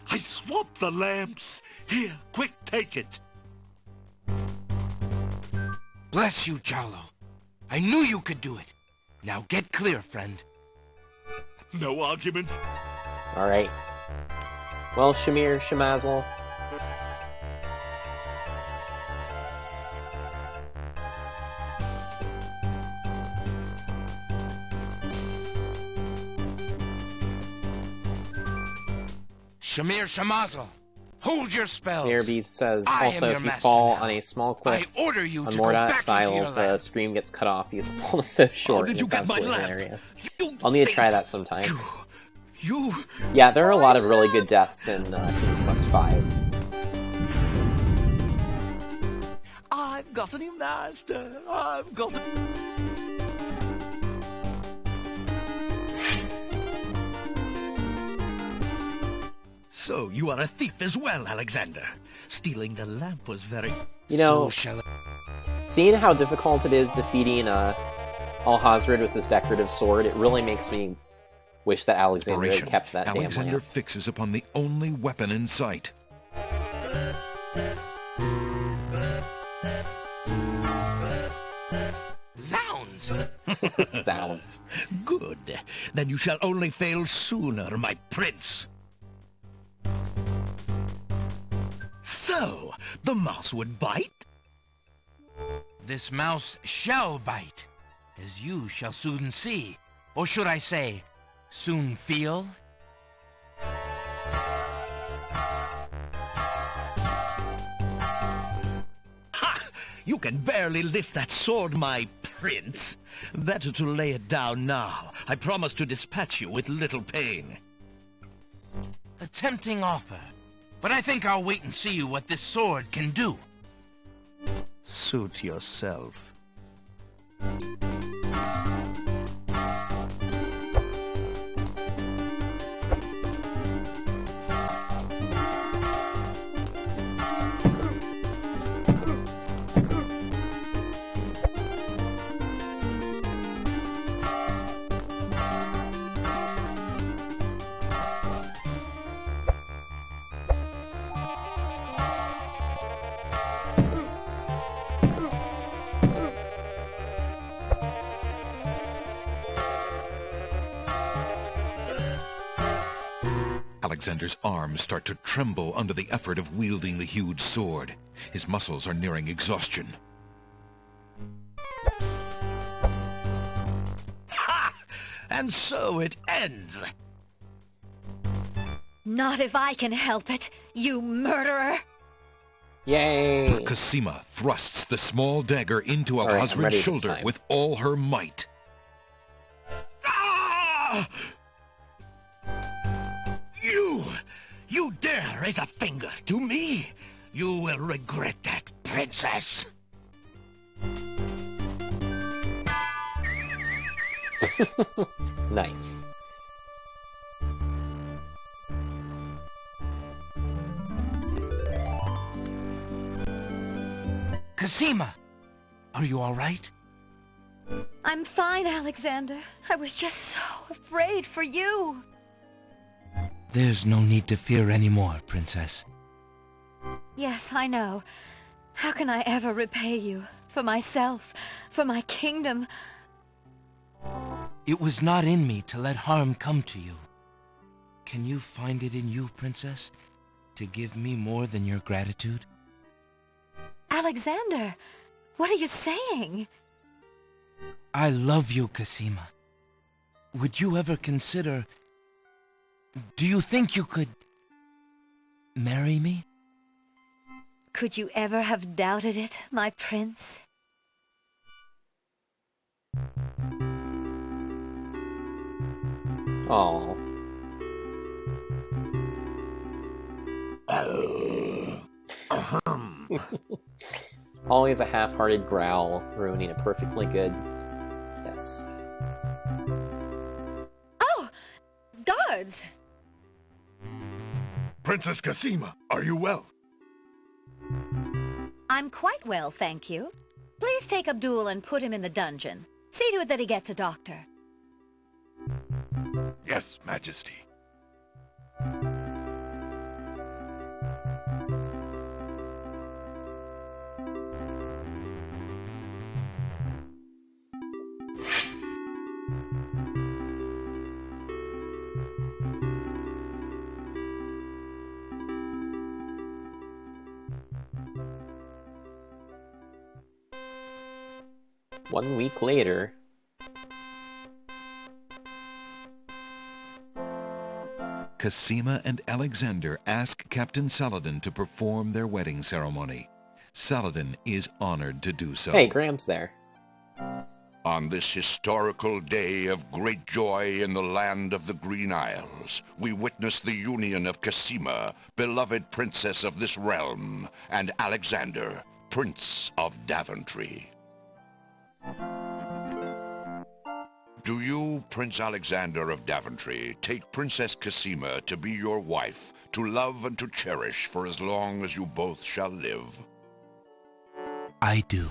I swapped the lamps! Here, quick, take it! Bless you, Jalo. I knew you could do it. Now get clear, friend. No argument. Alright. Well, Shamir, Shemazel. Shamir Shemazel, hold your spells. Mirabee says, I am also, your if you master fall now. on a small I cliff order you on to go Mordat back into your Xyle, the land. scream gets cut off because the pole is so short. did And you it's get my absolutely lamp? hilarious. You I'll need to think- try that sometime. You... Yeah, there are a lot of really good deaths in King's Quest V. I've got a new master. I've got a... So, you are a thief as well, Alexander. Stealing the lamp was very... You know, So shall seeing how difficult it is defeating Alhazred with his decorative sword, it really makes me wish that Alexander had Operation. kept that damn Alexander lamp. fixes upon the only weapon in sight. Zounds! Sounds. Good. Then you shall only fail sooner, my prince. So, the mouse would bite? This mouse shall bite, as you shall soon see. Or should I say, soon feel? Ha! You can barely lift that sword, my prince. Better to lay it down now. I promise to dispatch you with little pain. A tempting offer, but I think I'll wait and see what this sword can do. Suit yourself. Alexander's arms start to tremble under the effort of wielding the huge sword. His muscles are nearing exhaustion. Ha! And so it ends. Not if I can help it, you murderer! Yay! Cosima thrusts the small dagger into All right, I'm Alhazred's ready this shoulder time. with all her might. Ah! You dare raise a finger to me? You will regret that, princess. Nice. Cosima, are you all right? I'm fine, Alexander. I was just so afraid for you. There's no need to fear anymore, Princess. Yes, I know. How can I ever repay you? For myself, for my kingdom. It was not in me to let harm come to you. Can you find it in you, Princess, to give me more than your gratitude? Alexander, what are you saying? I love you, Cosima. Would you ever consider... Do you think you could... marry me? Could you ever have doubted it, my prince? Aw. Always a half-hearted growl, ruining a perfectly good kiss. Oh! Guards! Princess Cosima, are you well? I'm quite well, thank you. Please take Abdul and put him in the dungeon. See to it that he gets a doctor. Yes, Majesty. 1 week later. Cosima and Alexander ask Captain Saladin to perform their wedding ceremony. Saladin is honored to do so. Hey, Graham's there. On this historical day of great joy in the land of the Green Isles, we witness the union of Cosima, beloved princess of this realm, and Alexander, Prince of Daventry. Do you, Prince Alexander of Daventry, take Princess Cosima to be your wife, to love and to cherish for as long as you both shall live? I do.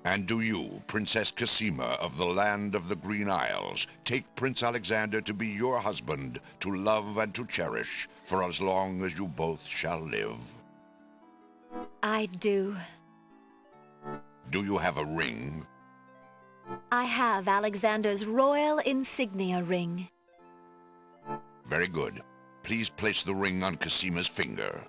And do you, Princess Cosima of the land of the Green Isles, take Prince Alexander to be your husband, to love and to cherish for as long as you both shall live? I do. Do you have a ring? I have Alexander's royal insignia ring. Very good. Please place the ring on Cosima's finger.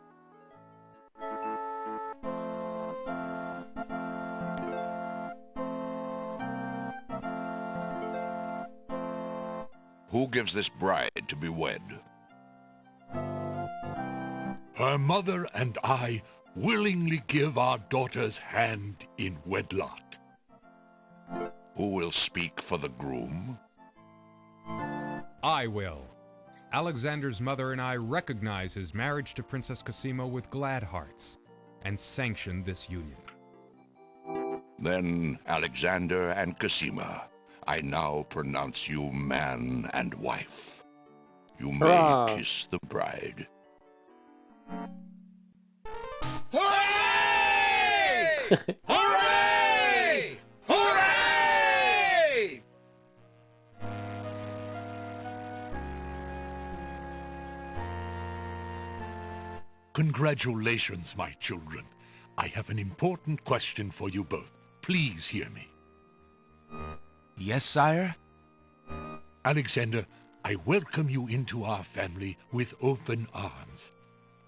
Who gives this bride to be wed? Her mother and I willingly give our daughter's hand in wedlock. Who will speak for the groom? I will. Alexander's mother and I recognize his marriage to Princess Cosima with glad hearts, and sanction this union. Then, Alexander and Cosima, I now pronounce you man and wife. You may Hurrah. kiss the bride. Hooray! Hooray! Hooray! Congratulations, my children. I have an important question for you both. Please hear me. Yes, sire? Alexander, I welcome you into our family with open arms.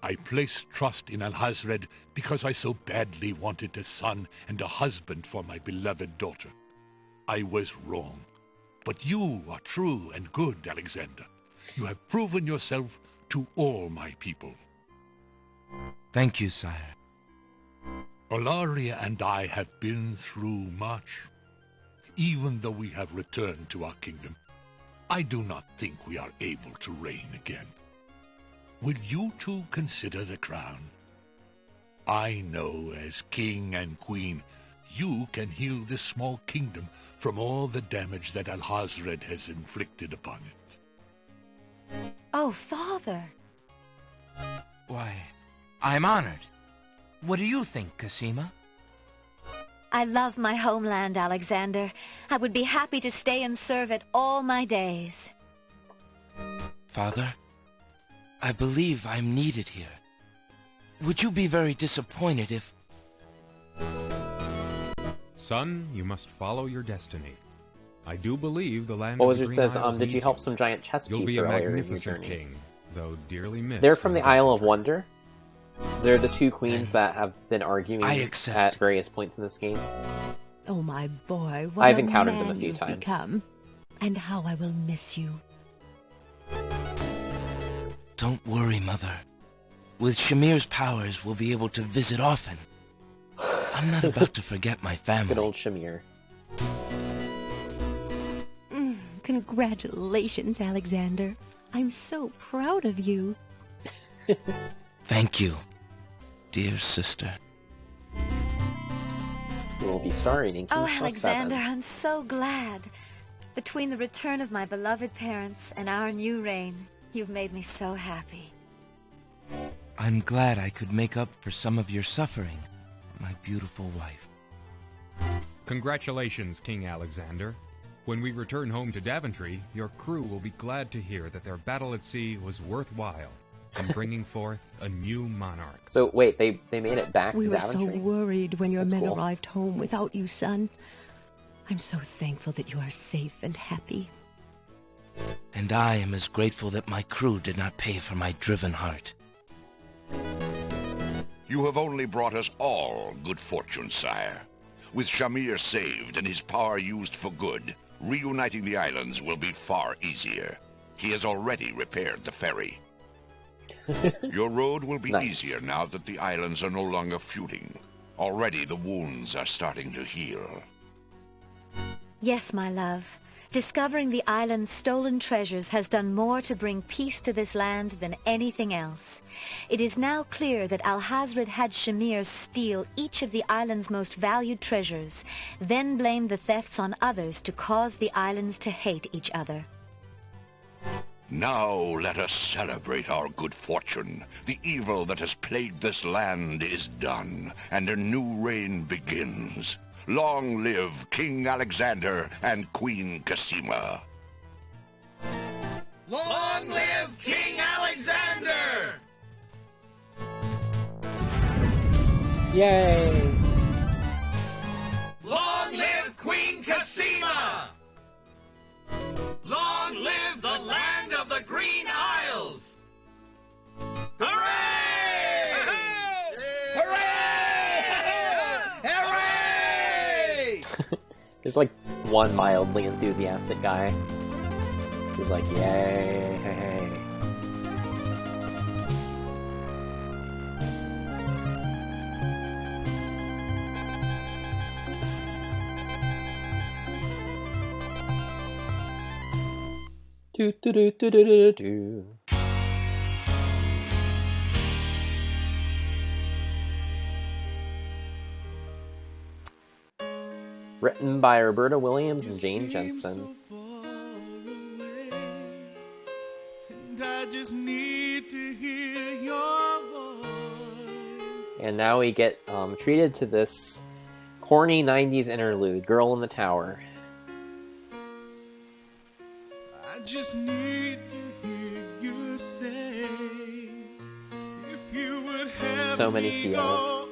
I place trust in Alhazred because I so badly wanted a son and a husband for my beloved daughter. I was wrong. But you are true and good, Alexander. You have proven yourself to all my people. Thank you, sire. Olaria and I have been through much. Even though we have returned to our kingdom, I do not think we are able to reign again. Will you two consider the crown? I know as king and queen, you can heal this small kingdom from all the damage that Alhazred has inflicted upon it. Oh, Father. Why, I'm honored. What do you think, Cosima? I love my homeland, Alexander. I would be happy to stay and serve it all my days. Father, I believe I'm needed here. Would you be very disappointed if... Son, you must follow your destiny. I do believe the land Well, of the Wizard Green says, Isles did you needs help some giant chess You'll piece be a earlier in your magnificent journey? king, though dearly missed. They're from the the Isle of desert. Wonder. They're the two queens that have been arguing I accept. at various points in this game. Oh, my boy, what I've a encountered them a man few you've times. become. And how I will miss you. Don't worry, Mother. With Shamir's powers, we'll be able to visit often. I'm not about to forget my family. Good old Shamir. Congratulations, Alexander. I'm so proud of you. Thank you, dear sister. We'll be starring in Oh, King's Quest Alexander, 7. I'm so glad. Between the return of my beloved parents and our new reign, you've made me so happy. I'm glad I could make up for some of your suffering, my beautiful wife. Congratulations, King Alexander. When we return home to Daventry, your crew will be glad to hear that their battle at sea was worthwhile in bringing forth a new monarch. So, wait, they made it back We to were so Daventry? worried when your That's men cool. arrived home without you, son. I'm so thankful that you are safe and happy. And I am as grateful that my crew did not pay for my driven heart. You have only brought us all good fortune, sire. With Shamir saved and his power used for good, reuniting the islands will be far easier. He has already repaired the ferry. Your road will be Nice. easier now that the islands are no longer feuding. Already the wounds are starting to heal. Yes, my love. Discovering the island's stolen treasures has done more to bring peace to this land than anything else. It is now clear that Alhazred had Shamir steal each of the island's most valued treasures, then blame the thefts on others to cause the islands to hate each other. Now let us celebrate our good fortune. The evil that has plagued this land is done, and a new reign begins. Long live King Alexander and Queen Cassima. Long live King Alexander! Yay! Long live Queen Cassima! Long live the land of the Green Isles! Hooray! Hooray! Hooray! There's like one mildly enthusiastic guy. He's like, yay, hey, hey. Do do do do do do do. Written by Roberta Williams and Jane Jensen. And now we get treated to this corny 90s interlude, Girl in the Tower. I just need to hear you say if you would have So many me feels. go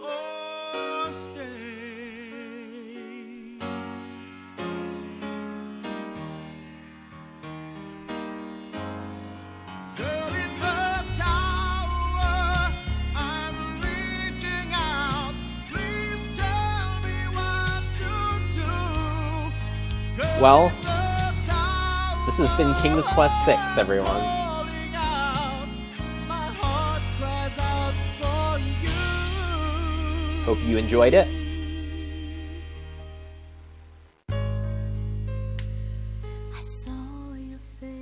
or stay. Girl in the tower, I'm reaching out. Please tell me what to do. Girl Well, in the tower, this has been King's Quest VI, everyone. calling out. My heart cries out for you. Hope you enjoyed it. I saw your face.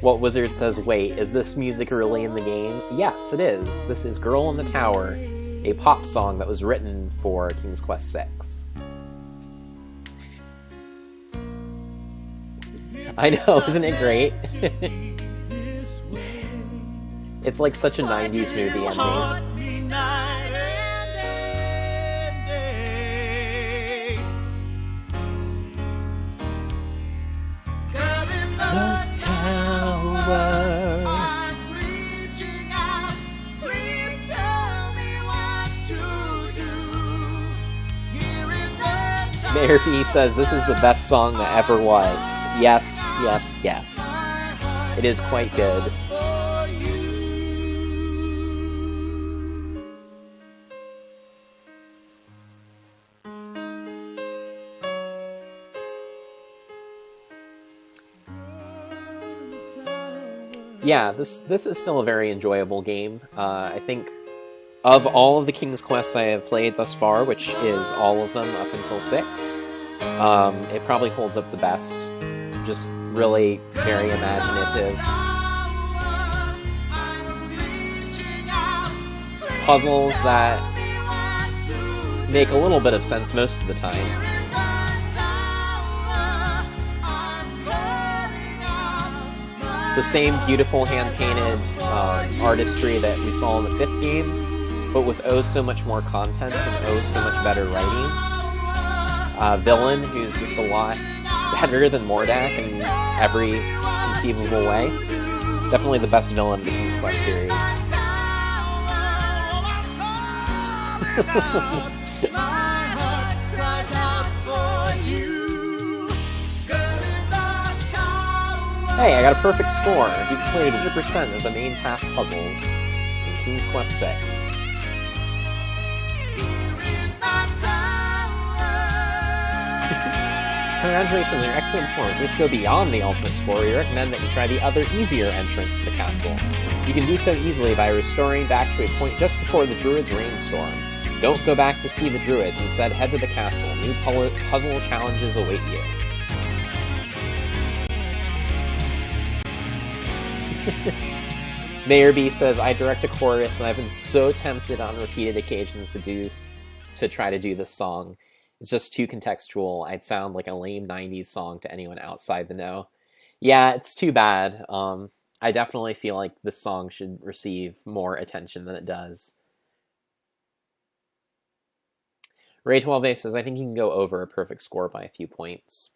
What Wizard says, wait, is this music really in the game? Yes, it is. This is Girl in the Tower, a pop song that was written for King's Quest VI. I know, isn't it great? It's like such a 90s movie ending. Haunt me night and day. Girl in the tower, I'm reaching out. Please tell me what to do. Here in the tower, Mayor B says this is the best song that ever was. Yes, yes, yes. It is quite good. for you. Yeah, this is still a very enjoyable game. I think of all of the King's Quests I have played thus far, which is all of them up until 6, it probably holds up the best. Just really very imaginative. Puzzles that make a little bit of sense most of the time. The same beautiful hand-painted artistry that we saw in the 5th game, but with oh so much more content and oh so much better writing. villain who's just a lot better than Mordak in every conceivable way. Definitely the best villain in the King's Quest series. Hey, I got a perfect score. You completed 100% of the main path puzzles in King's Quest 6. Congratulations on your excellent performance. Wish to go beyond the ultimate score. We recommend that you try the other easier entrance to the castle. You can do so easily by restoring back to a point just before the Druid's rainstorm. Don't go back to see the Druids. Instead, head to the castle. New puzzle challenges await you. Mayor B says, I direct a chorus, and I've been so tempted on repeated occasions to try to do this song. It's just too contextual. I'd sound like a lame 90s song to anyone outside the know. Yeah, it's too bad. I definitely feel like this song should receive more attention than it does. Ray12A says, I think you can go over a perfect score by a few points.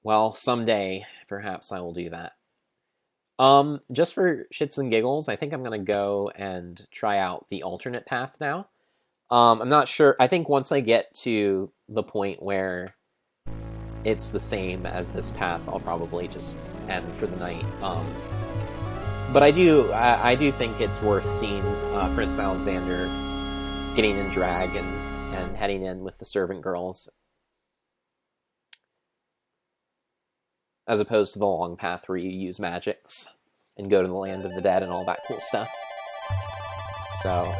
Well, someday, perhaps I will do that. Just for shits and giggles, I think I'm going to go and try out the alternate path now. I'm not sure. I think once I get to the point where it's the same as this path, I'll probably just end for the night. But I do think it's worth seeing Prince Alexander getting in drag and heading in with the servant girls, as opposed to the long path where you use magics and go to the land of the dead and all that cool stuff. So,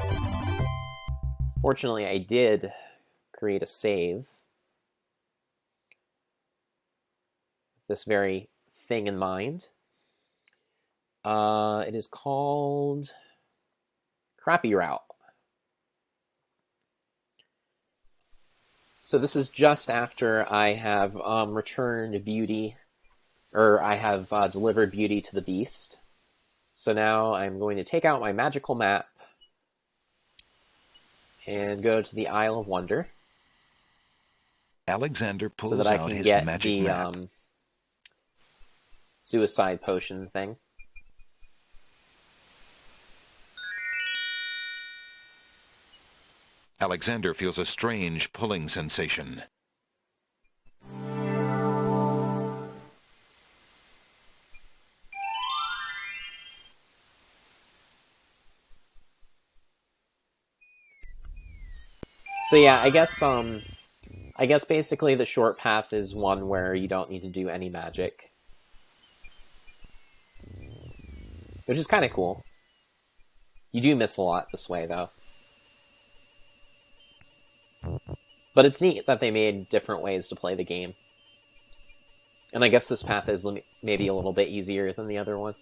fortunately, I did create a save. This very thing in mind. It is called Crappy Route. So this is just after I have returned Beauty, or I have delivered Beauty to the Beast. So now I'm going to take out my magical map and go to the Isle of Wonder. Alexander pulls so that I out can his get magic the map. suicide potion thing. Alexander feels a strange pulling sensation. So yeah, I guess basically the short path is one where you don't need to do any magic, which is kind of cool. You do miss a lot this way, though. But it's neat that they made different ways to play the game. And I guess this path is maybe a little bit easier than the other one.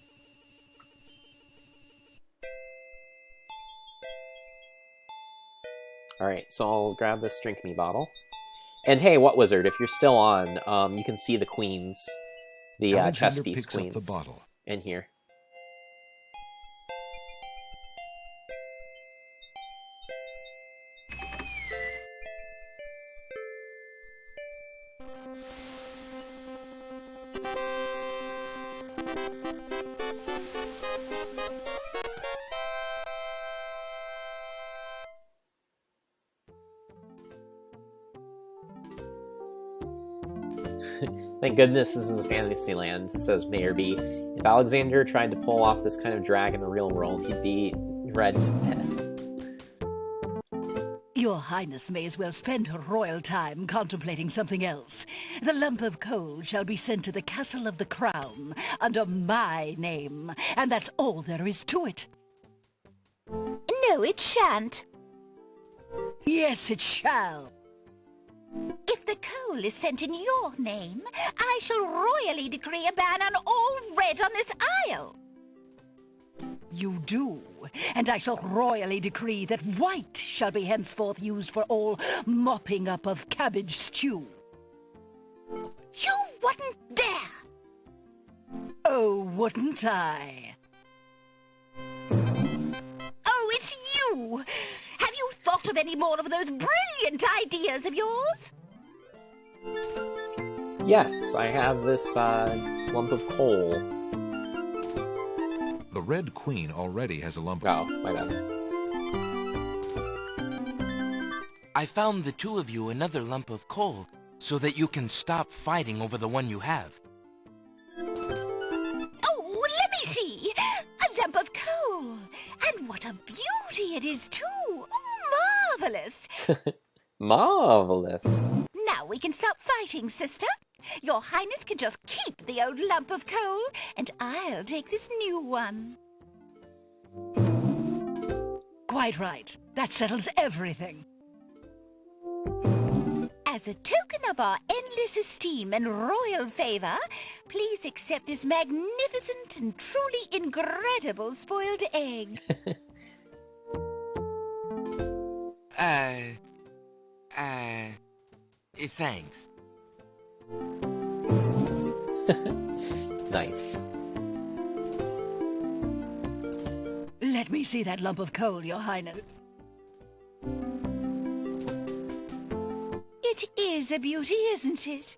Alright, so I'll grab this drink me bottle. And hey, What Wizard, if you're still on, you can see the queens. The chess piece queens. Up the bottle. In here. Thank goodness this is a fantasy land, says Mayor B. If Alexander tried to pull off this kind of drag in the real world, he'd be read to death. Your Highness may as well spend her royal time contemplating something else. The lump of coal shall be sent to the Castle of the Crown under my name, and that's all there is to it. No, it shan't. Yes, it shall. If the coal is sent in your name, I shall royally decree a ban on all red on this isle. You do, and I shall royally decree that white shall be henceforth used for all mopping up of cabbage stew. You wouldn't dare! Oh, wouldn't I? Oh, it's you! Have you thought of any more of those brilliant ideas of yours? Yes, I have this lump of coal. The Red Queen already has a lump Oh, my bad. I found the two of you another lump of coal so that you can stop fighting over the one you have. Oh, let me see. A lump of coal. And what a beauty it is, too. Oh, marvelous. Marvelous. Now we can stop fighting, sister. Your Highness can just keep the old lump of coal, and I'll take this new one. Quite right. That settles everything. As a token of our endless esteem and royal favor, please accept this magnificent and truly incredible spoiled egg. Thanks. Nice. Let me see that lump of coal, Your Highness. It is a beauty, isn't it?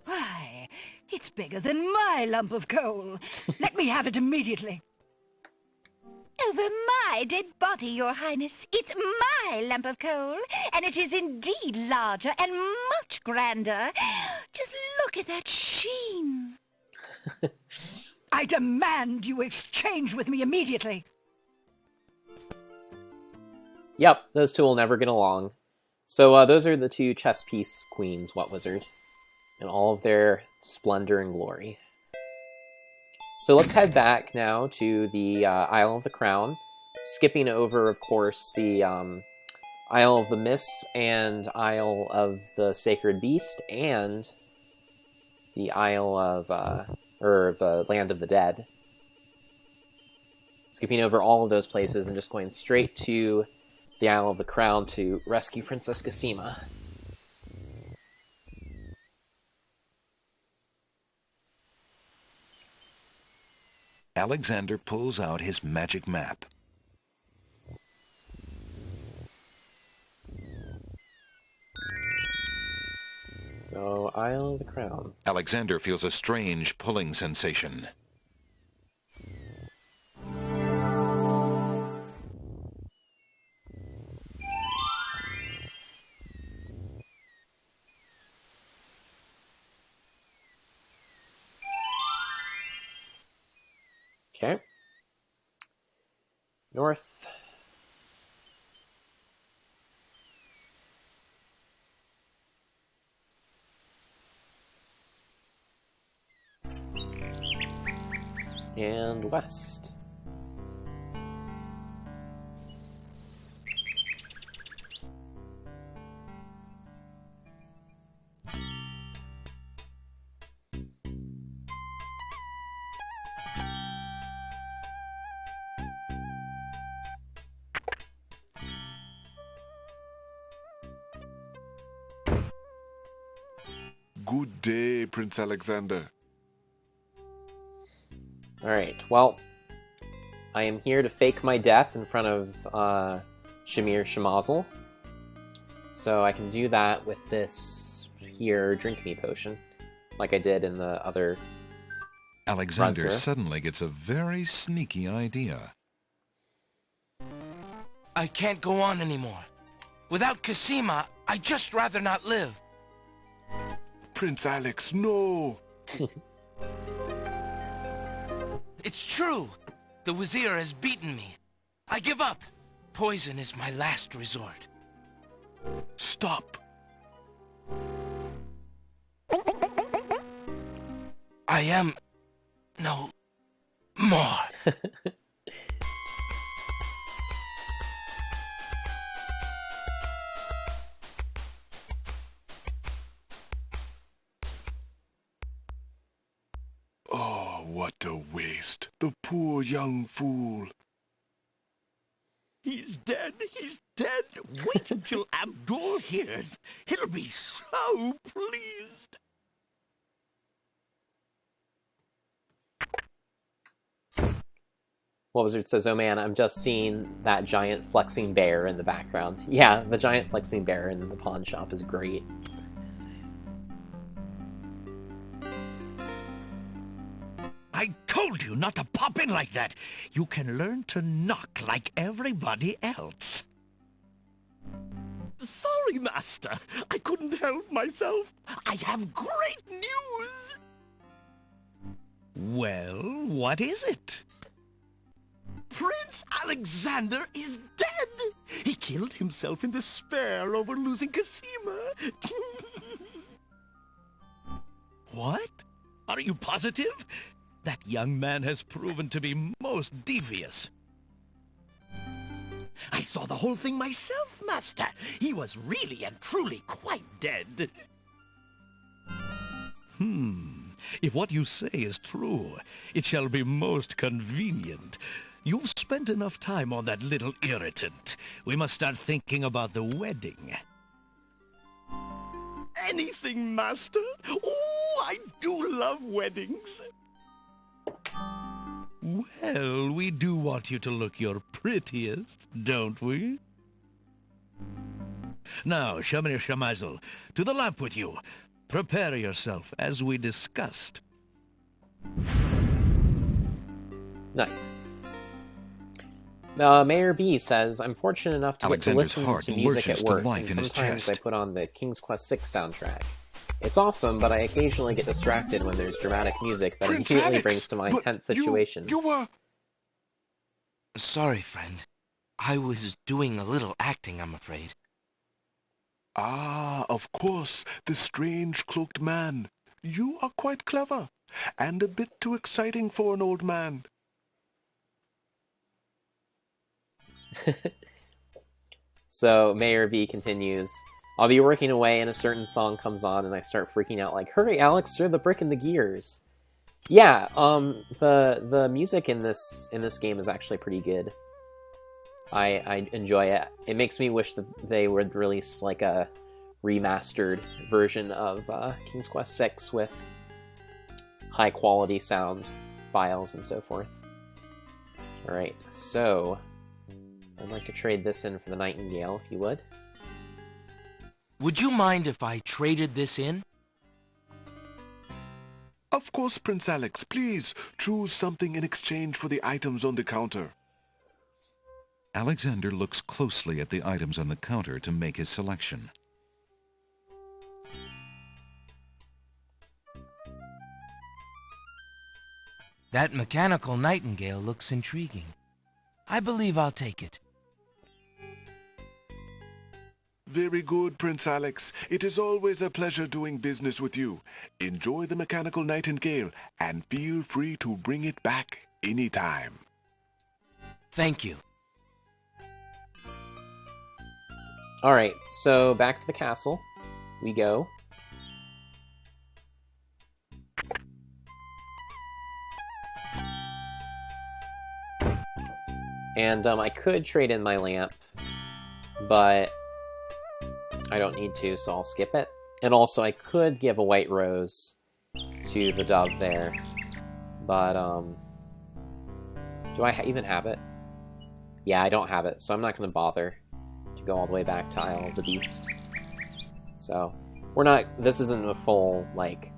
Why, it's bigger than my lump of coal. Let me have it immediately. Over my dead body, Your Highness. It's my lump of coal, and it is indeed larger and much grander. Just look at that sheen. I demand you exchange with me immediately. Yep, those two will never get along. So those are the two chess piece queens, What Wizard, in all of their splendor and glory. So let's head back now to the Isle of the Crown, skipping over, of course, the Isle of the Mists and Isle of the Sacred Beast and the Isle of, or the Land of the Dead. Skipping over all of those places and just going straight to the Isle of the Crown to rescue Princess Cassima. Alexander pulls out his magic map. So, Isle of the Crown. Alexander feels a strange pulling sensation. Okay. North. And west. Good day, Prince Alexander. Alright, well, I am here to fake my death in front of Shamir Shamazel. So I can do that with this here Drink Me potion, like I did in the other Alexander run-through. suddenly gets a very sneaky idea. I can't go on anymore. Without Cassima, I'd just rather not live. Prince Alex, no! It's true. The Wazir has beaten me. I give up. Poison is my last resort. Stop. I am no more. Oh, what a waste. The poor young fool. He's dead. He's dead. Wait until Abdul hears. He'll be so pleased. What Wizard says, oh man, I'm just seeing that giant flexing bear in the background. Yeah, the giant flexing bear in the pawn shop is great. I told you not to pop in like that. You can learn to knock like everybody else. Sorry, Master. I couldn't help myself. I have great news. Well, what is it? Prince Alexander is dead. He killed himself in despair over losing Cosima. What? Are you positive? That young man has proven to be most devious. I saw the whole thing myself, Master. He was really and truly quite dead. If what you say is true, it shall be most convenient. You've spent enough time on that little irritant. We must start thinking about the wedding. Anything, Master. Oh, I do love weddings. Well, we do want you to look your prettiest, don't we? Now, Shamir Shamazel, to the lamp with you. Prepare yourself, as we discussed. Nice. Mayor B says, I'm fortunate enough to get to listen to music at work, and sometimes I put on the King's Quest VI soundtrack. It's awesome, but I occasionally get distracted when there's dramatic music that immediately brings to mind tense situations. You were... Sorry, friend. I was doing a little acting, I'm afraid. Ah, of course, the strange cloaked man. You are quite clever, and a bit too exciting for an old man. So Mayor V continues, I'll be working away and a certain song comes on and I start freaking out like, hurry Alex, throw the brick in the gears. Yeah, the music in this game is actually pretty good. I enjoy it. It makes me wish that they would release like a remastered version of King's Quest VI with high quality sound files and so forth. Alright, so I'd like to trade this in for the Nightingale, if you would. Would you mind if I traded this in? Of course, Prince Alex. Please, choose something in exchange for the items on the counter. Alexander looks closely at the items on the counter to make his selection. That mechanical nightingale looks intriguing. I believe I'll take it. Very good, Prince Alex. It is always a pleasure doing business with you. Enjoy the mechanical nightingale, and feel free to bring it back anytime. Thank you. Alright, so back to the castle we go. And I could trade in my lamp, but I don't need to, so I'll skip it. And also, I could give a white rose to the dove there, but do I even have it? Yeah, I don't have it, so I'm not going to bother to go all the way back to Isle of the Beast. So, this isn't a full, like,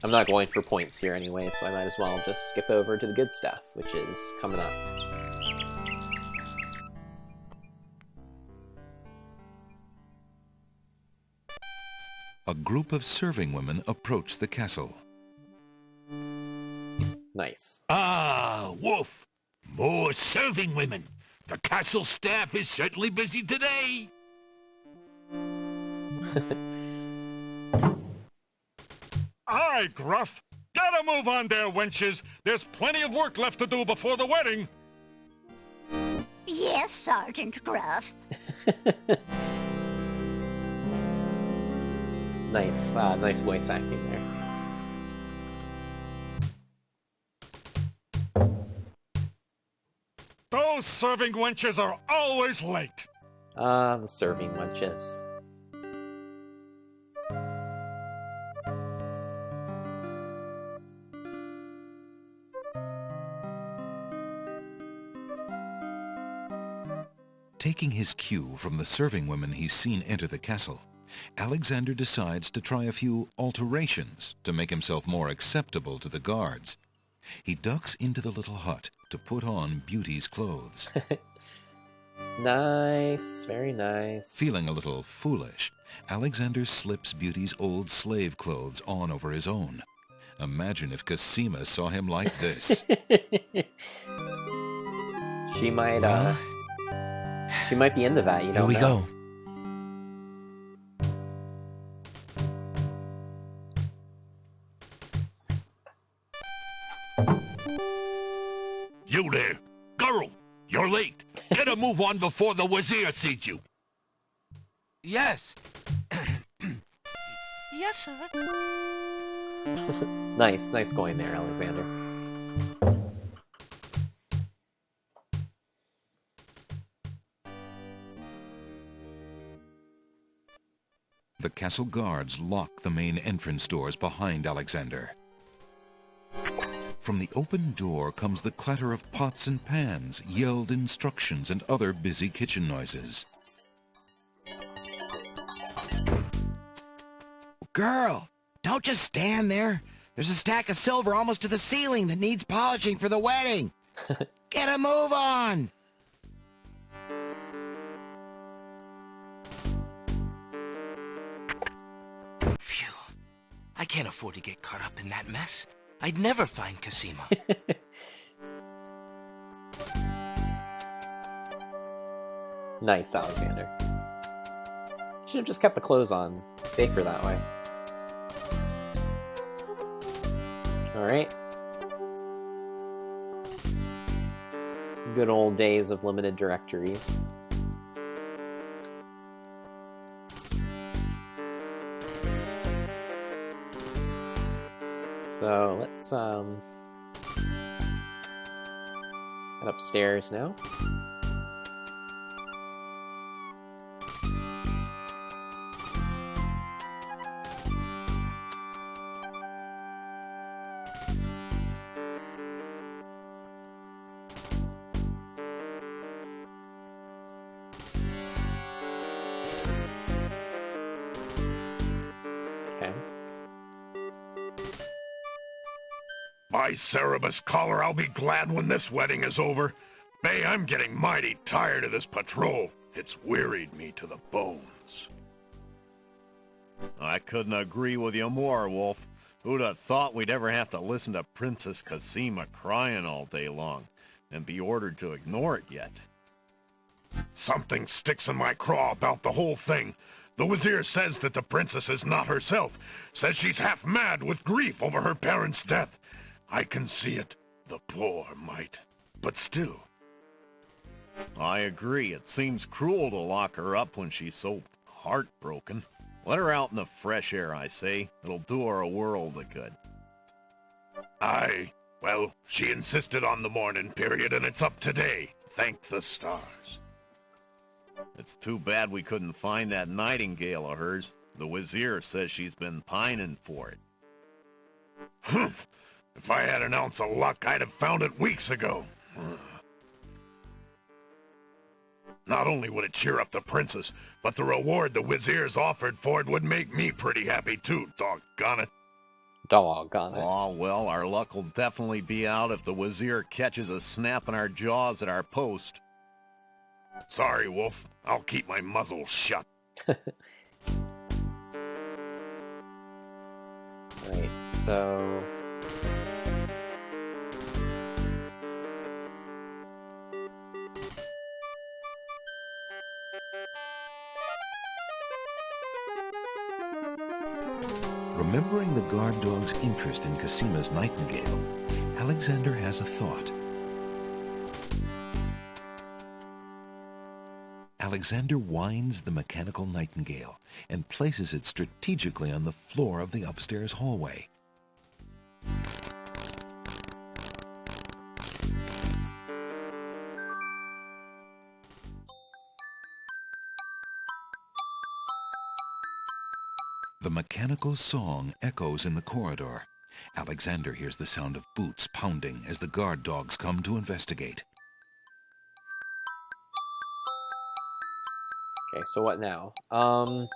I'm not going for points here anyway, so I might as well just skip over to the good stuff, which is coming up. A group of serving women approach the castle. Nice. Ah, Wolf! More serving women! The castle staff is certainly busy today! Aye, Gruff! Get a move on there, wenches! There's plenty of work left to do before the wedding! Yes, Sergeant Gruff. Nice, nice voice acting there. Those serving wenches are always late! The serving wenches. Taking his cue from the serving women he's seen enter the castle, Alexander decides to try a few alterations to make himself more acceptable to the guards. He ducks into the little hut to put on Beauty's clothes. Nice, very nice. Feeling a little foolish, Alexander slips Beauty's old slave clothes on over his own. Imagine if Cosima saw him like this. She might be into that, you don't know. Here we go. You there! Girl! You're late! Get a move on before the Wazir sees you! Yes. Yes, sir. Nice going there, Alexander. The castle guards lock the main entrance doors behind Alexander. From the open door comes the clatter of pots and pans, yelled instructions, and other busy kitchen noises. Girl, don't just stand there. There's a stack of silver almost to the ceiling that needs polishing for the wedding. Get a move on! Phew. I can't afford to get caught up in that mess. I'd never find Cosima. Nice, Alexander. Should have just kept the clothes on. Safer that way. Alright. Good old days of limited directories. So let's head upstairs now. By Cerebus collar, I'll be glad when this wedding is over. May, I'm getting mighty tired of this patrol. It's wearied me to the bones. I couldn't agree with you more, Wolf. Who'd have thought we'd ever have to listen to Princess Cosima crying all day long, and be ordered to ignore it yet? Something sticks in my craw about the whole thing. The Wazir says that the princess is not herself. Says she's half mad with grief over her parents' death. I can see it, the poor mite. But still. I agree. It seems cruel to lock her up when she's so heartbroken. Let her out in the fresh air, I say. It'll do her a world of good. Aye. Well, she insisted on the mourning period, and it's up today. Thank the stars. It's too bad we couldn't find that nightingale of hers. The Wazir says she's been pining for it. Humph! If I had an ounce of luck, I'd have found it weeks ago. Not only would it cheer up the princess, but the reward the Wazir's offered for it would make me pretty happy too, doggone it. Doggone it. Oh, well, our luck will definitely be out if the Wazir catches us snapping our jaws at our post. Sorry, Wolf. I'll keep my muzzle shut. Right, so... Remembering the guard dog's interest in Cosima's nightingale, Alexander has a thought. Alexander winds the mechanical nightingale and places it strategically on the floor of the upstairs hallway. The mechanical song echoes in the corridor. Alexander hears the sound of boots pounding as the guard dogs come to investigate. Okay, so what now? Can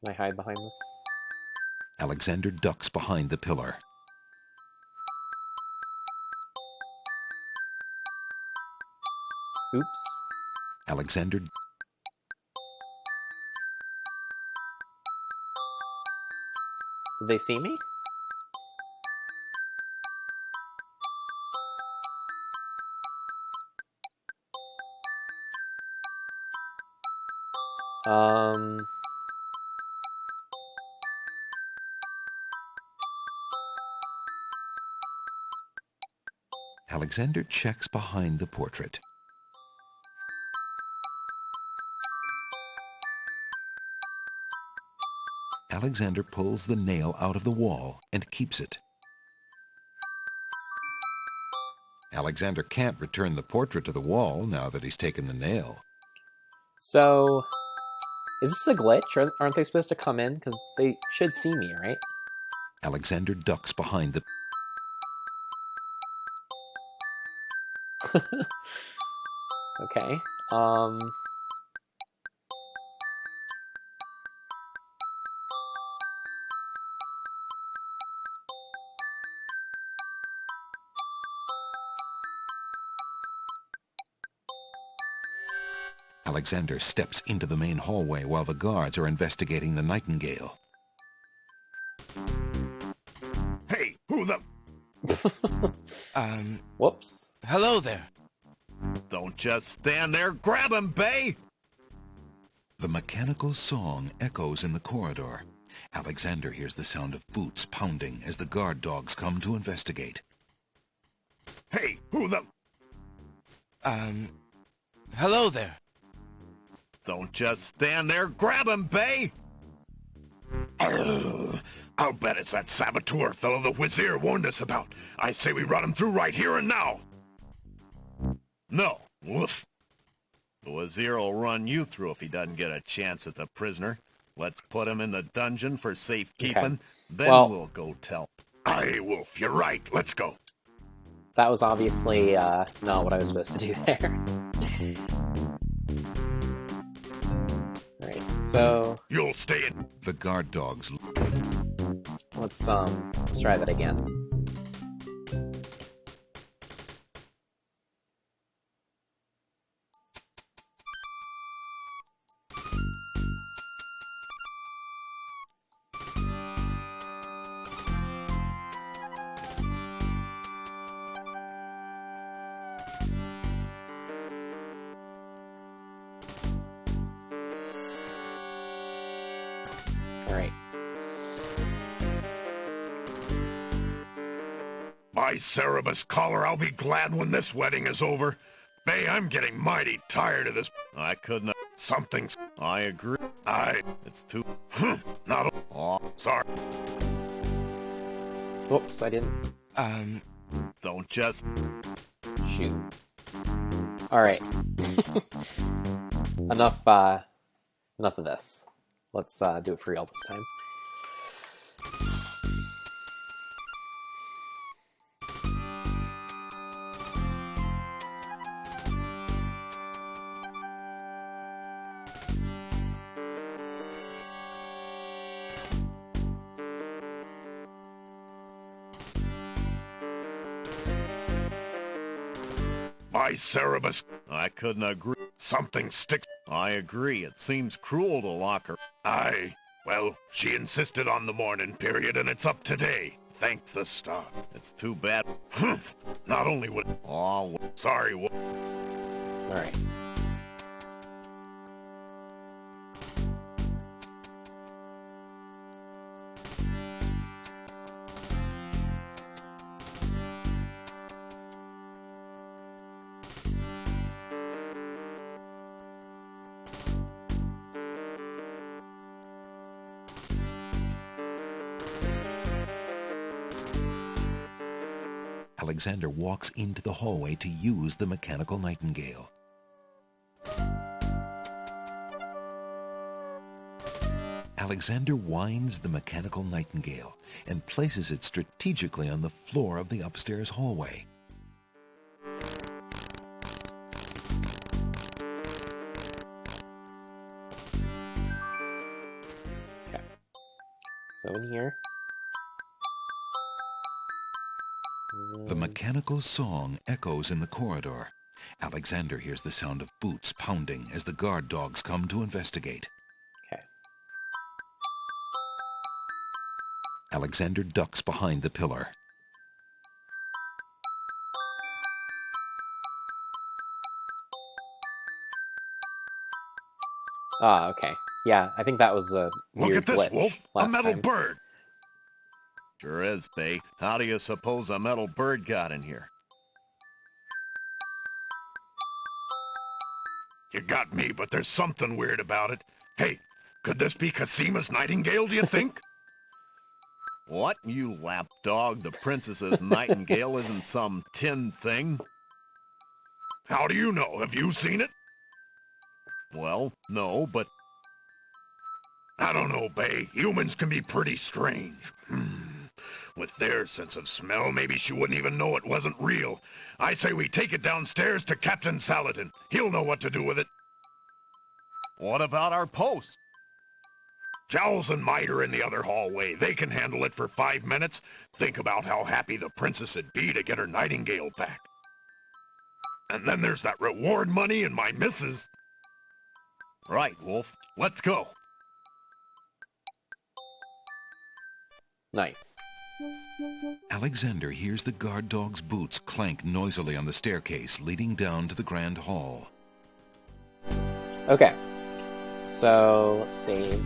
I hide behind this? Alexander ducks behind the pillar. Oops. Alexander... Did they see me? Alexander checks behind the portrait. Alexander pulls the nail out of the wall and keeps it. Alexander can't return the portrait to the wall now that he's taken the nail. So, is this a glitch? Aren't they supposed to come in? Because they should see me, right? Alexander ducks behind the... Okay. Alexander steps into the main hallway while the guards are investigating the Nightingale. Hey, who the... Whoops. Hello there. Don't just stand there. Grab him, Bay! The mechanical song echoes in the corridor. Alexander hears the sound of boots pounding as the guard dogs come to investigate. Hey, who the... Hello there. Don't just stand there. Grab him, Bay! I'll bet it's that saboteur fellow the Wazir warned us about. I say we run him through right here and now. No. Woof. The Wazir will run you through if he doesn't get a chance at the prisoner. Let's put him in the dungeon for safekeeping. Okay. Then Well, we'll go tell. Aye, Wolf, you're right. Let's go. That was obviously not what I was supposed to do there. Alright, so... You'll stay in... The guard dogs... Let's try that again. Alright. By Cerebus collar, I'll be glad when this wedding is over. Bay, I'm getting mighty tired of this. I couldn't... Something's... I agree. It's too... Not... Oh, sorry. Oops, I didn't. Don't just... Shoot. Alright. Enough of this. Let's do it for real this time. By Cerebus... I couldn't agree. Something sticks... I agree. It seems cruel to lock her. Aye. Well, she insisted on the morning period, and it's up today. Thank the star. It's too bad. Not only would... Oh, sorry, Alright. Alexander walks into the hallway to use the mechanical Nightingale. Alexander winds the mechanical nightingale and places it strategically on the floor of the upstairs hallway. Okay. So in here. The mechanical song echoes in the corridor. Alexander hears the sound of boots pounding as the guard dogs come to investigate. Okay. Alexander ducks behind the pillar. Ah, okay. Yeah, I think that was a Look weird at this, glitch Wolf. A last metal time. bird. Sure is, Bay. How do you suppose a metal bird got in here? You got me, but there's something weird about it. Hey, could this be Casima's nightingale, do you think? What, you lapdog? The princess's nightingale isn't some tin thing. How do you know? Have you seen it? Well, no, but... I don't know, Bay. Humans can be pretty strange. With their sense of smell, maybe she wouldn't even know it wasn't real. I say we take it downstairs to Captain Saladin. He'll know what to do with it. What about our post? Jowls and Mite are in the other hallway. They can handle it for 5 minutes. Think about how happy the princess would be to get her nightingale back. And then there's that reward money and my missus. Right, Wolf. Let's go. Nice. Alexander hears the guard dog's boots clank noisily on the staircase leading down to the grand hall. Okay. So, let's save.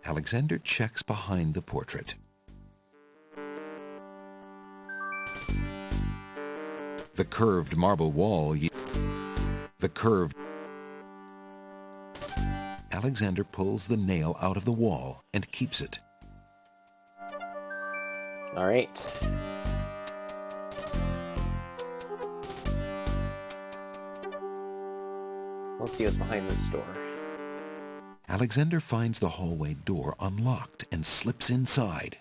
Alexander checks behind the portrait. The curved marble wall. Alexander pulls the nail out of the wall and keeps it. All right. So let's see what's behind this door. Alexander finds the hallway door unlocked and slips inside.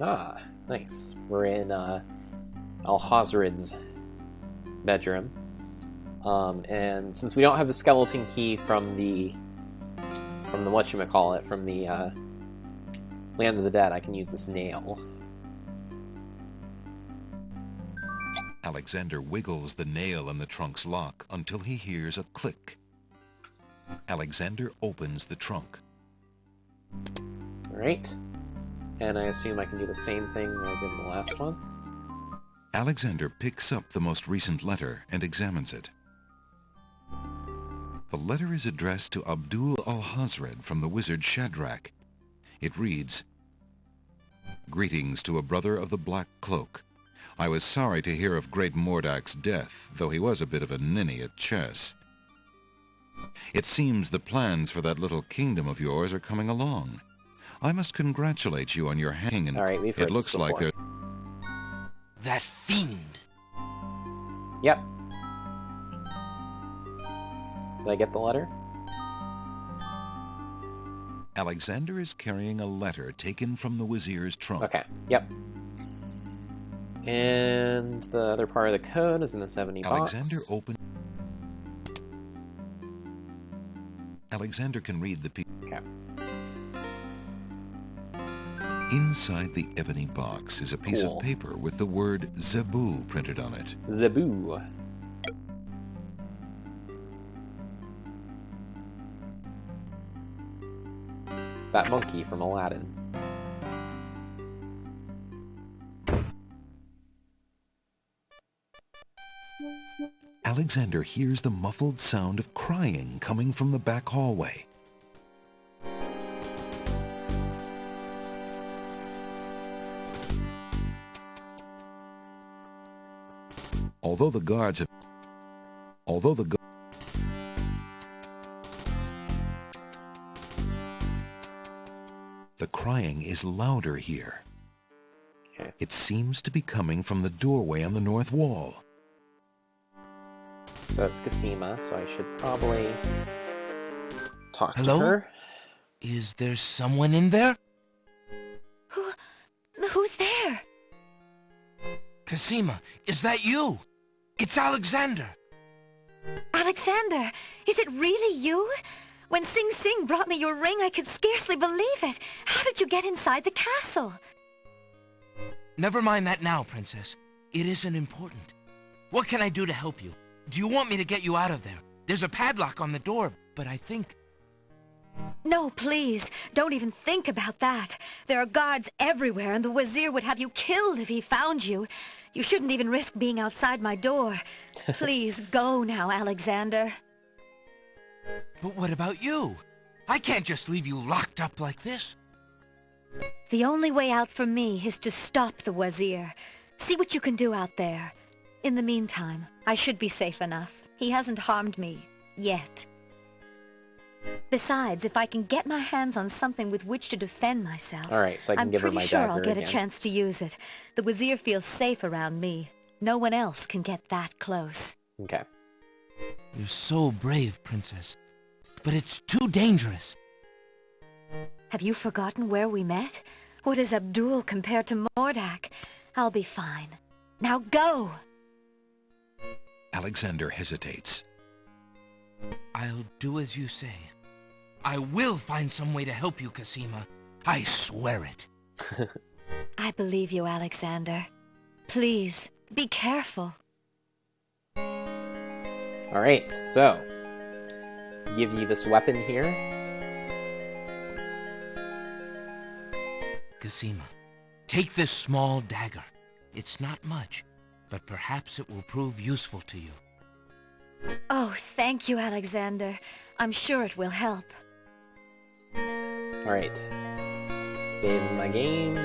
Ah, nice. We're in Alhazred's bedroom. And since we don't have the skeleton key from the whatchamacallit, from the Land of the Dead, I can use this nail. Alexander wiggles the nail in the trunk's lock until he hears a click. Alexander opens the trunk. Alright. And I assume I can do the same thing that I did in the last one. Alexander picks up the most recent letter and examines it. The letter is addressed to Abdul Alhazred from the wizard Shadrach. It reads, "Greetings to a brother of the Black Cloak. I was sorry to hear of great Mordak's death, though he was a bit of a ninny at chess. It seems the plans for that little kingdom of yours are coming along. I must congratulate you on your hanging. All right, we've heard it looks this like before. there. That fiend. Yep. Did I get the letter? Alexander is carrying a letter taken from the Wazir's trunk. Okay, yep. And the other part of the code is in the 70 box. Alexander can read the Okay. Inside the ebony box is a piece of paper with the word Zebu printed on it. Zebu. That monkey from Aladdin. Alexander hears the muffled sound of crying coming from the back hallway. Although the guards have... Although the... The crying is louder here. Okay. It seems to be coming from the doorway on the north wall. So it's Cosima, so I should probably talk Hello? to her. Is there someone in there? Who's there? Cosima, is that you? It's Alexander. Alexander, is it really you? When Sing Sing brought me your ring, I could scarcely believe it. How did you get inside the castle? Never mind that now, Princess. It isn't important. What can I do to help you? Do you want me to get you out of there? There's a padlock on the door, but I think... No, please. Don't even think about that. There are guards everywhere, and the Wazir would have you killed if he found you. You shouldn't even risk being outside my door. Please, go now, Alexander. But what about you? I can't just leave you locked up like this. The only way out for me is to stop the Wazir. See what you can do out there. In the meantime, I should be safe enough. He hasn't harmed me. Yet. Besides, if I can get my hands on something with which to defend myself... Alright, so I can give her my dagger I'm pretty sure I'll get again. a chance to use it. The Wazir feels safe around me. No one else can get that close. Okay. You're so brave, Princess. But it's too dangerous. Have you forgotten where we met? What is Abdul compared to Mordak? I'll be fine. Now go! Alexander hesitates. I'll do as you say. I will find some way to help you, Cosima. I swear it. I believe you, Alexander. Please, be careful. Alright, so... give you this weapon here. Cosima, take this small dagger. It's not much, but perhaps it will prove useful to you. Oh, thank you, Alexander. I'm sure it will help. Alright. Save my game.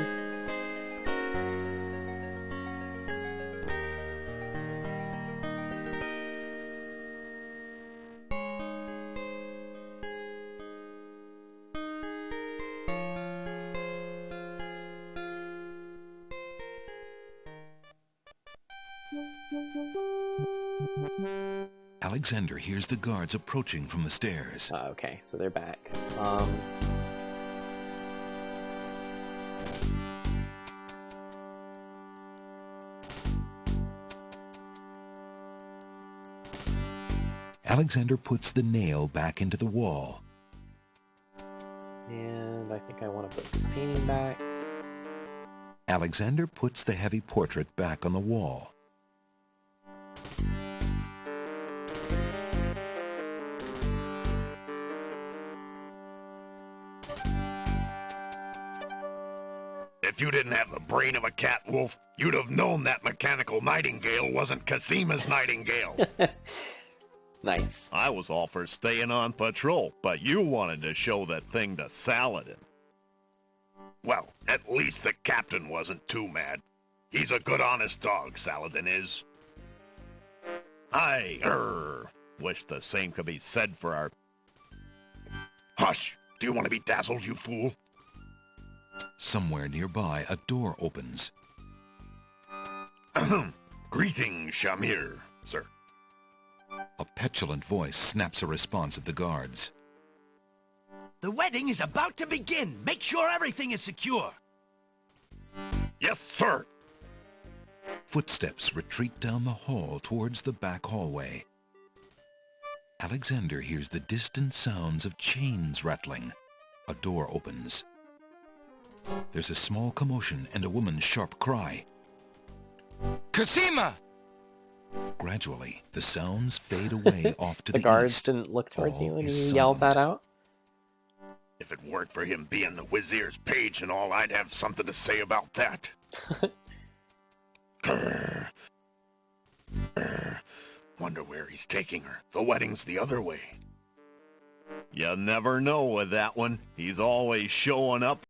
Alexander hears the guards approaching from the stairs. Okay, so they're back. Alexander puts the nail back into the wall. And I think I want to put this painting back. Alexander puts the heavy portrait back on the wall. If you didn't have the brain of a cat wolf, you'd have known that mechanical nightingale wasn't Cosima's nightingale. Nice. I was all for staying on patrol, but you wanted to show that thing to Saladin. Well, at least the captain wasn't too mad. He's a good honest dog, Saladin is. Wish the same could be said for our... Hush! Do you want to be dazzled, you fool? Somewhere nearby, a door opens. Greetings, Shamir, sir. A petulant voice snaps a response at the guards. The wedding is about to begin. Make sure everything is secure. Yes, sir. Footsteps retreat down the hall towards the back hallway. Alexander hears the distant sounds of chains rattling. A door opens. There's a small commotion and a woman's sharp cry. Cosima! Gradually, the sounds fade away off to the guards east. didn't look towards you All when you is yelled that silent. out? If it weren't for him being the Wazir's page and all, I'd have something to say about that. Wonder where he's taking her. The wedding's the other way. You never know with that one. He's always showing up